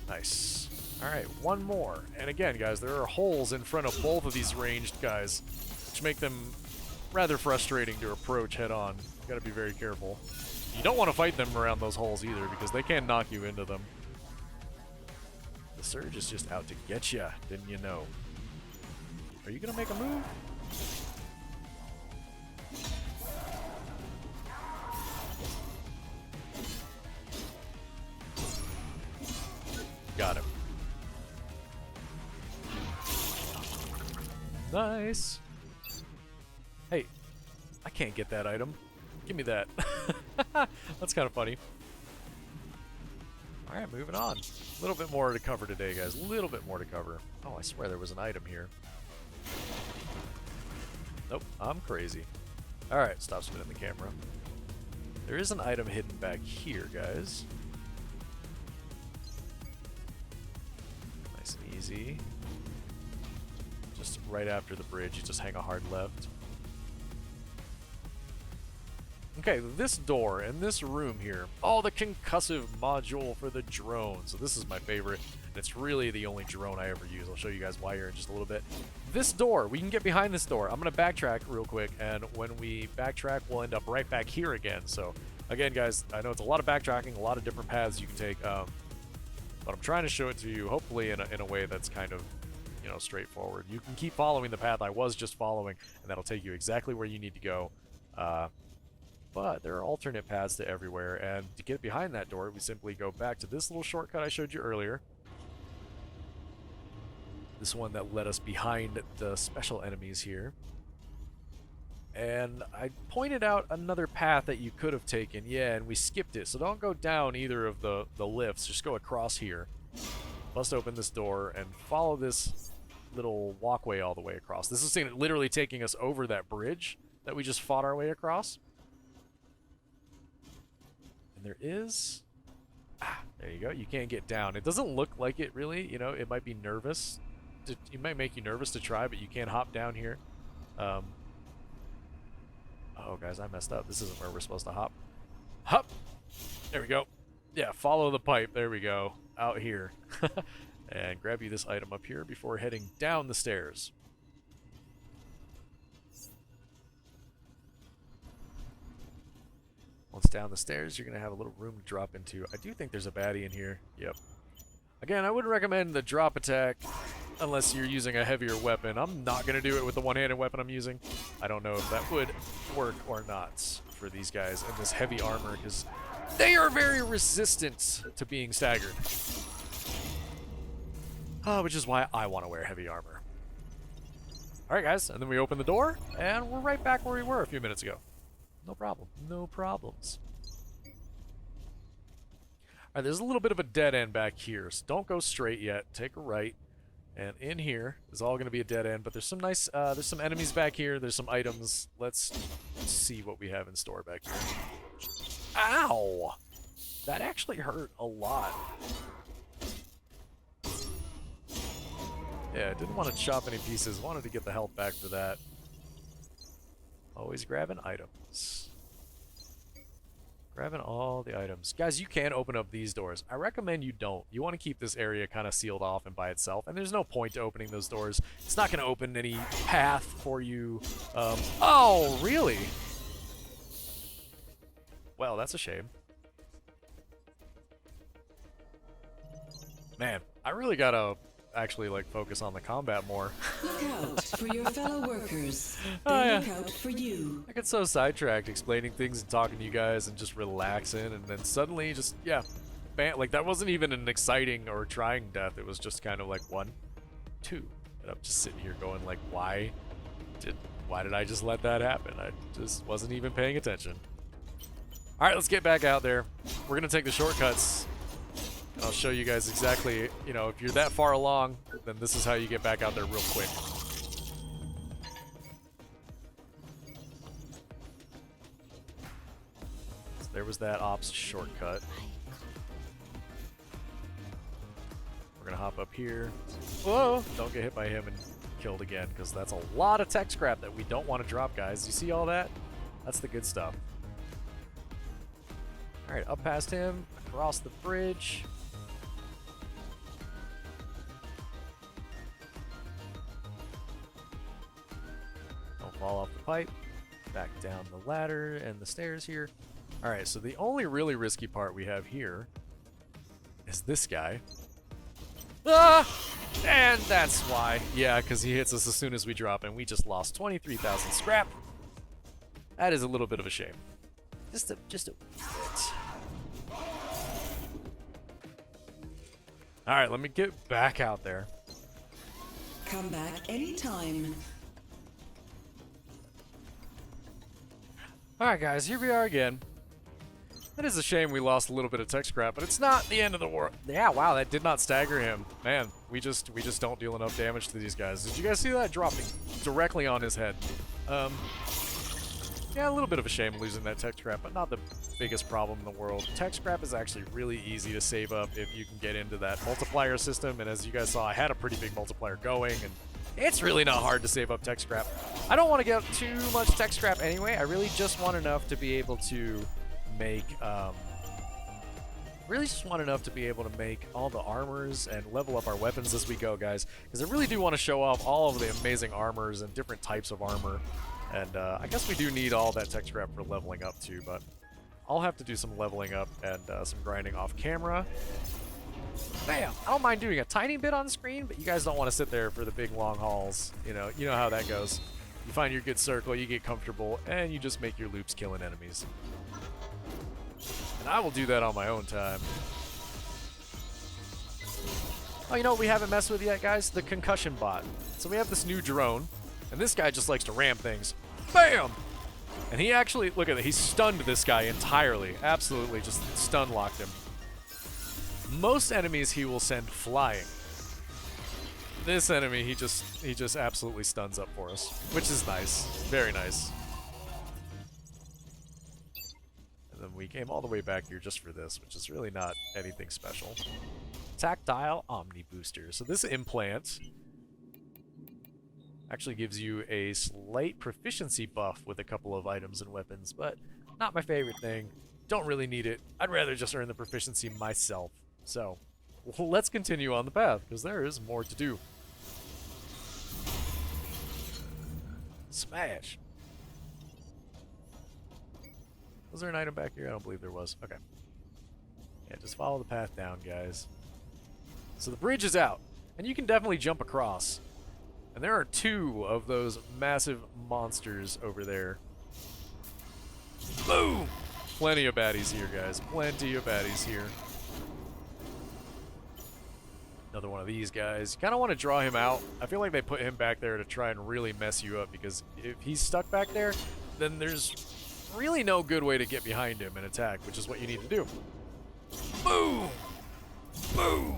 Nice. Alright, one more. And again, guys, there are holes in front of both of these ranged guys, which make them rather frustrating to approach head-on. You gotta be very careful. You don't want to fight them around those holes either, because they can knock you into them. The Surge is just out to get ya, didn't you know? Are you gonna make a move? Got him. Nice. Hey, I can't get that item. Give me that. That's kind of funny. Alright, moving on. A little bit more to cover today, guys. A little bit more to cover. Oh, I swear there was an item here. Nope, I'm crazy. Alright, stop spinning the camera. There is an item hidden back here, guys. Nice and easy. Just right after the bridge, you just hang a hard left. Okay, this door and this room here. Oh, the concussive module for the drone. So this is my favorite, and it's really the only drone I ever use. I'll show you guys why here in just a little bit. This door, we can get behind this door. I'm going to backtrack real quick, and when we backtrack, we'll end up right back here again. So, again, guys, I know it's a lot of backtracking, a lot of different paths you can take, but I'm trying to show it to you, hopefully in a way that's kind of, you know, straightforward. You can keep following the path I was just following, and that'll take you exactly where you need to go. But there are alternate paths to everywhere, and to get behind that door, we simply go back to this little shortcut I showed you earlier. This one that led us behind the special enemies here. And I pointed out another path that you could have taken, yeah, and we skipped it. So don't go down either of the lifts, just go across here. Bust open this door and follow this little walkway all the way across. This is literally taking us over that bridge that we just fought our way across. There is... there you go. You can't get down. It doesn't look like it really. You know, it might be nervous. It might make you nervous to try, but you can't hop down here. Oh, guys, I messed up. This isn't where we're supposed to hop. Hop! There we go. Yeah, follow the pipe. There we go. Out here. And grab you this item up here before heading down the stairs. Once down the stairs, you're going to have a little room to drop into. I do think there's a baddie in here. Yep. Again, I wouldn't recommend the drop attack unless you're using a heavier weapon. I'm not going to do it with the one-handed weapon I'm using. I don't know if that would work or not for these guys in this heavy armor, because they are very resistant to being staggered. Which is why I want to wear heavy armor. Alright guys, and then we open the door, and we're right back where we were a few minutes ago. No problem. No problems. Alright, there's a little bit of a dead end back here, so don't go straight yet. Take a right. And in here is all going to be a dead end, but there's some nice, there's some enemies back here, there's some items. Let's see what we have in store back here. Ow! That actually hurt a lot. Yeah, I didn't want to chop any pieces, wanted to get the health back for that. Always grabbing items. Grabbing all the items. Guys, you can open up these doors. I recommend you don't. You want to keep this area kind of sealed off and by itself, and there's no point to opening those doors. It's not going to open any path for you. Oh, really? Well, that's a shame. Man, I really gotta actually like focus on the combat more. Look out for your fellow workers. They Oh, yeah. look out for you. I get so sidetracked explaining things and talking to you guys and just relaxing, and then suddenly just, yeah, bam, like that wasn't even an exciting or trying death. It was just kind of like 1, 2, and I'm just sitting here going like, why did I just let that happen? I just wasn't even paying attention. All right, let's get back out there. We're gonna take the shortcuts. I'll show you guys exactly, you know, if you're that far along, then this is how you get back out there real quick. So there was that ops shortcut. We're gonna hop up here. Whoa! Don't get hit by him and killed again, because that's a lot of tech scrap that we don't want to drop, guys. You see all that? That's the good stuff. Alright, up past him, across the bridge. Fall off the pipe, back down the ladder and the stairs here. Alright, so the only really risky part we have here is this guy. Ah! And that's why. Yeah, because he hits us as soon as we drop, and we just lost 23,000 scrap. That is a little bit of a shame. Just a bit. Alright, let me get back out there. Come back anytime. Alright guys, here we are again. It is a shame we lost a little bit of tech scrap, but it's not the end of the world. Yeah, wow, that did not stagger him. Man, we just don't deal enough damage to these guys. Did you guys see that? Dropping directly on his head. Yeah, a little bit of a shame losing that tech scrap, but not the biggest problem in the world. Tech scrap is actually really easy to save up if you can get into that multiplier system, and as you guys saw, I had a pretty big multiplier going, and it's really not hard to save up tech scrap. I don't want to get too much tech scrap anyway. I really just want enough to be able to make, all the armors and level up our weapons as we go, guys. Because I really do want to show off all of the amazing armors and different types of armor. And I guess we do need all that tech scrap for leveling up too, but I'll have to do some leveling up and some grinding off camera. Bam! I don't mind doing a tiny bit on screen, but you guys don't want to sit there for the big long hauls. You know how that goes. You find your good circle, you get comfortable, and you just make your loops killing enemies. And I will do that on my own time. Oh, you know what we haven't messed with yet, guys? The concussion bot. So we have this new drone, and this guy just likes to ram things. Bam! And he actually, look at it, he stunned this guy entirely. Absolutely, just stun locked him. Most enemies he will send flying. This enemy, he just absolutely stuns up for us, which is nice. Very nice. And then we came all the way back here just for this, which is really not anything special. Tactile Omni Booster. So this implant actually gives you a slight proficiency buff with a couple of items and weapons, but not my favorite thing. Don't really need it. I'd rather just earn the proficiency myself. So, let's continue on the path, because there is more to do. Smash. Was there an item back here? I don't believe there was. Okay. Yeah, just follow the path down, guys. So the bridge is out, and you can definitely jump across. And there are 2 of those massive monsters over there. Boom! Plenty of baddies here, guys. Plenty of baddies here. Another one of these guys. You kind of want to draw him out. I feel like they put him back there to try and really mess you up, because if he's stuck back there, then there's really no good way to get behind him and attack, which is what you need to do. Boom! Boom!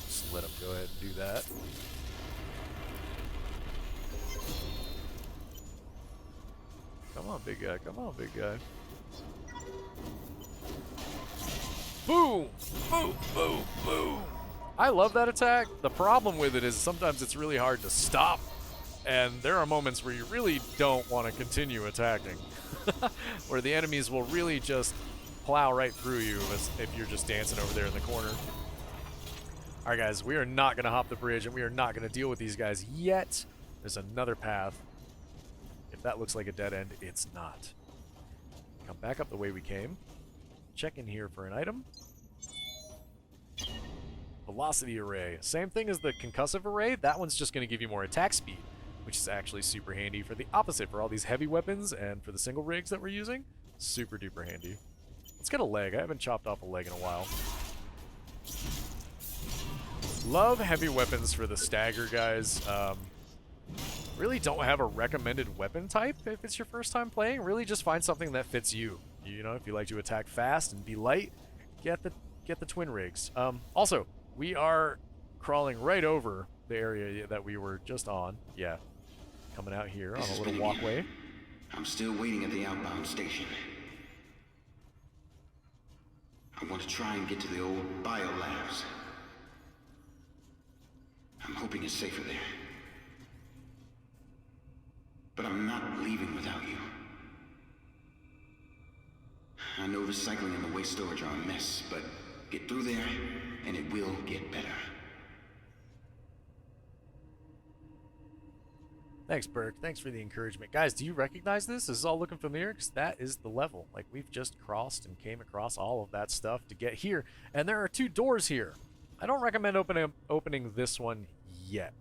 Just let him go ahead and do that. Come on, big guy. Come on, big guy. Boom! Boom! Boom! Boom! I love that attack. The problem with it is sometimes it's really hard to stop, and there are moments where you really don't want to continue attacking. Where the enemies will really just plow right through you if you're just dancing over there in the corner. Alright guys, we are not going to hop the bridge, and we are not going to deal with these guys yet. There's another path. If that looks like a dead end, it's not. Come back up the way we came. Check in here for an item. Velocity array. Same thing as the concussive array. That one's just going to give you more attack speed, which is actually super handy for the opposite, for all these heavy weapons and for the single rigs that we're using. Super duper handy. Let's get a leg. I haven't chopped off a leg in a while. Love heavy weapons for the stagger, guys. Really don't have a recommended weapon type if it's your first time playing. Really just find something that fits you. You know, if you like to attack fast and be light, get the twin rigs. Also, we are crawling right over the area that we were just on. Yeah, coming out here on a little walkway. I'm still waiting at the outbound station. I want to try and get to the old biolabs. I'm hoping it's safer there. But I'm not leaving without you. I know recycling and the waste storage are a mess, but get through there, and it will get better. Thanks, Burke. Thanks for the encouragement. Guys, do you recognize this? This is all looking familiar, because that is the level. Like, we've just crossed and came across all of that stuff to get here. And there are 2 doors here. I don't recommend opening this one yet.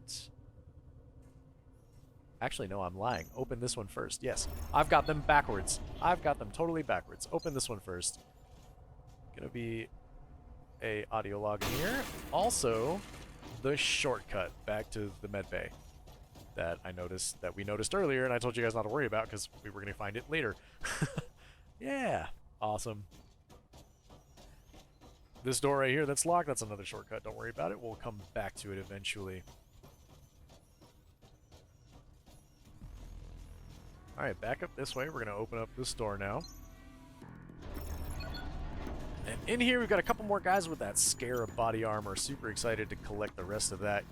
Actually, no, I'm lying. Open this one first. Yes, I've got them backwards. I've got them totally backwards. Open this one first. Gonna be a audio log in here. Also, the shortcut back to the med bay that we noticed earlier, and I told you guys not to worry about because we were gonna find it later. Yeah, awesome. This door right here that's locked, that's another shortcut. Don't worry about it. We'll come back to it eventually. Alright, back up this way. We're going to open up this door now. And in here, we've got a couple more guys with that Scarab body armor. Super excited to collect the rest of that.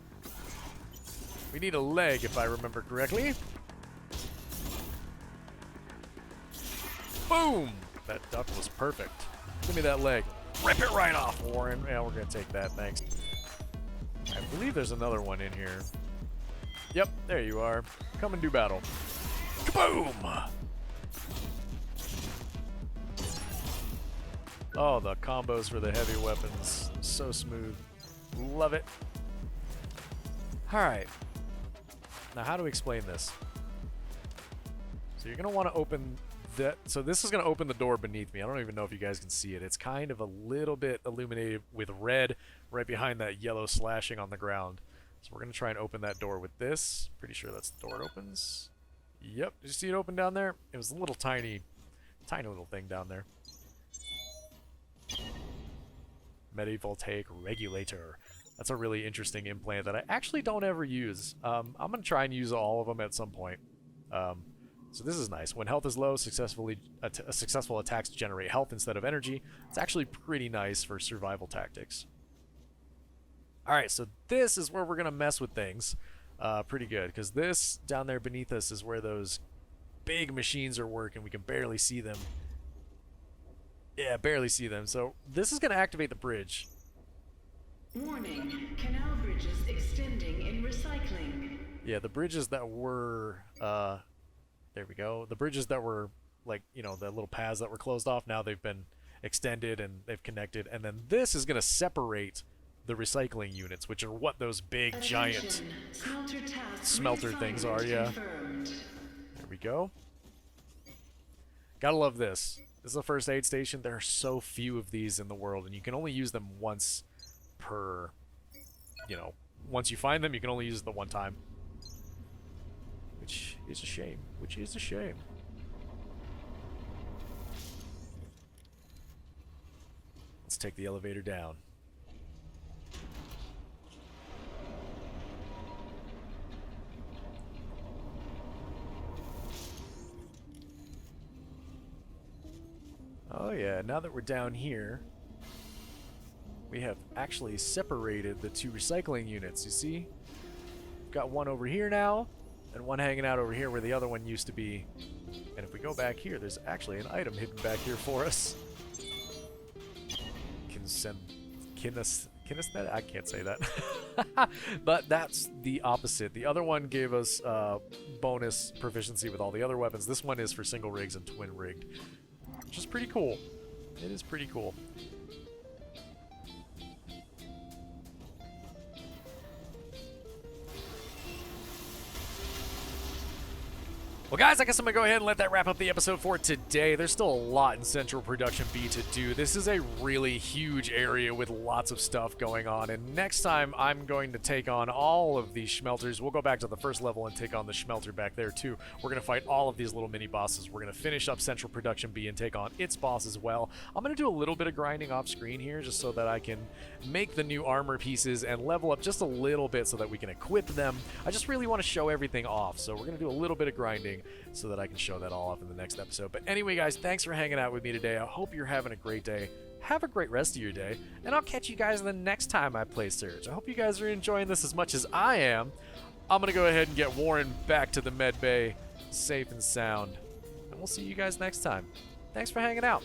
We need a leg, if I remember correctly. Boom! That duck was perfect. Give me that leg. Rip it right off, Warren. Yeah, we're going to take that, thanks. I believe there's another one in here. Yep, there you are. Come and do battle. Kaboom! Oh, the combos for the heavy weapons. So smooth. Love it. Alright. Now, how to explain this? So you're going to want to open that. So this is going to open the door beneath me. I don't even know if you guys can see it. It's kind of a little bit illuminated with red right behind that yellow slashing on the ground. So we're going to try and open that door with this. Pretty sure that's the door it opens. Yep, did you see it open down there? It was a little tiny little thing down there. Medivoltaic regulator. That's a really interesting implant that I actually don't ever use. I'm going to try and use all of them at some point. So this is nice. When health is low, successful attacks generate health instead of energy. It's actually pretty nice for survival tactics. Alright, so this is where we're going to mess with things. Pretty good, because this down there beneath us is where those big machines are working. We can barely see them. Yeah, barely see them. So this is going to activate the bridge. Warning, canal bridges extending in recycling. Yeah, the bridges that were There we go. The bridges that were, like, you know, the little paths that were closed off, now they've been extended and they've connected. And then this is going to separate the recycling units, which are what those big, giant smelter things are, yeah. There we go. Gotta love this. This is a first aid station. There are so few of these in the world, and you can only use them once per, you know, once you find them, you can only use it the one time. Which is a shame. Which is a shame. Let's take the elevator down. Oh yeah, now that we're down here, we have actually separated the two recycling units, you see? We've got one over here now, and one hanging out over here where the other one used to be. And if we go back here, there's actually an item hidden back here for us. Kinesthetic? I can't say that. But that's the opposite. The other one gave us bonus proficiency with all the other weapons. This one is for single rigs and twin rigged, which is pretty cool. It is pretty cool. Well, guys, I guess I'm going to go ahead and let that wrap up the episode for today. There's still a lot in Central Production B to do. This is a really huge area with lots of stuff going on, and next time I'm going to take on all of these Schmelters. We'll go back to the first level and take on the Schmelter back there, too. We're going to fight all of these little mini-bosses. We're going to finish up Central Production B and take on its boss as well. I'm going to do a little bit of grinding off-screen here just so that I can make the new armor pieces and level up just a little bit so that we can equip them. I just really want to show everything off, so we're going to do a little bit of grinding so that I can show that all off in the next episode. But anyway, guys, thanks for hanging out with me today. I hope you're having a great day. Have a great rest of your day, and I'll catch you guys the next time I play Surge. I hope you guys are enjoying this as much as I am. I'm going to go ahead and get Warren back to the med bay safe and sound, and we'll see you guys next time. Thanks for hanging out.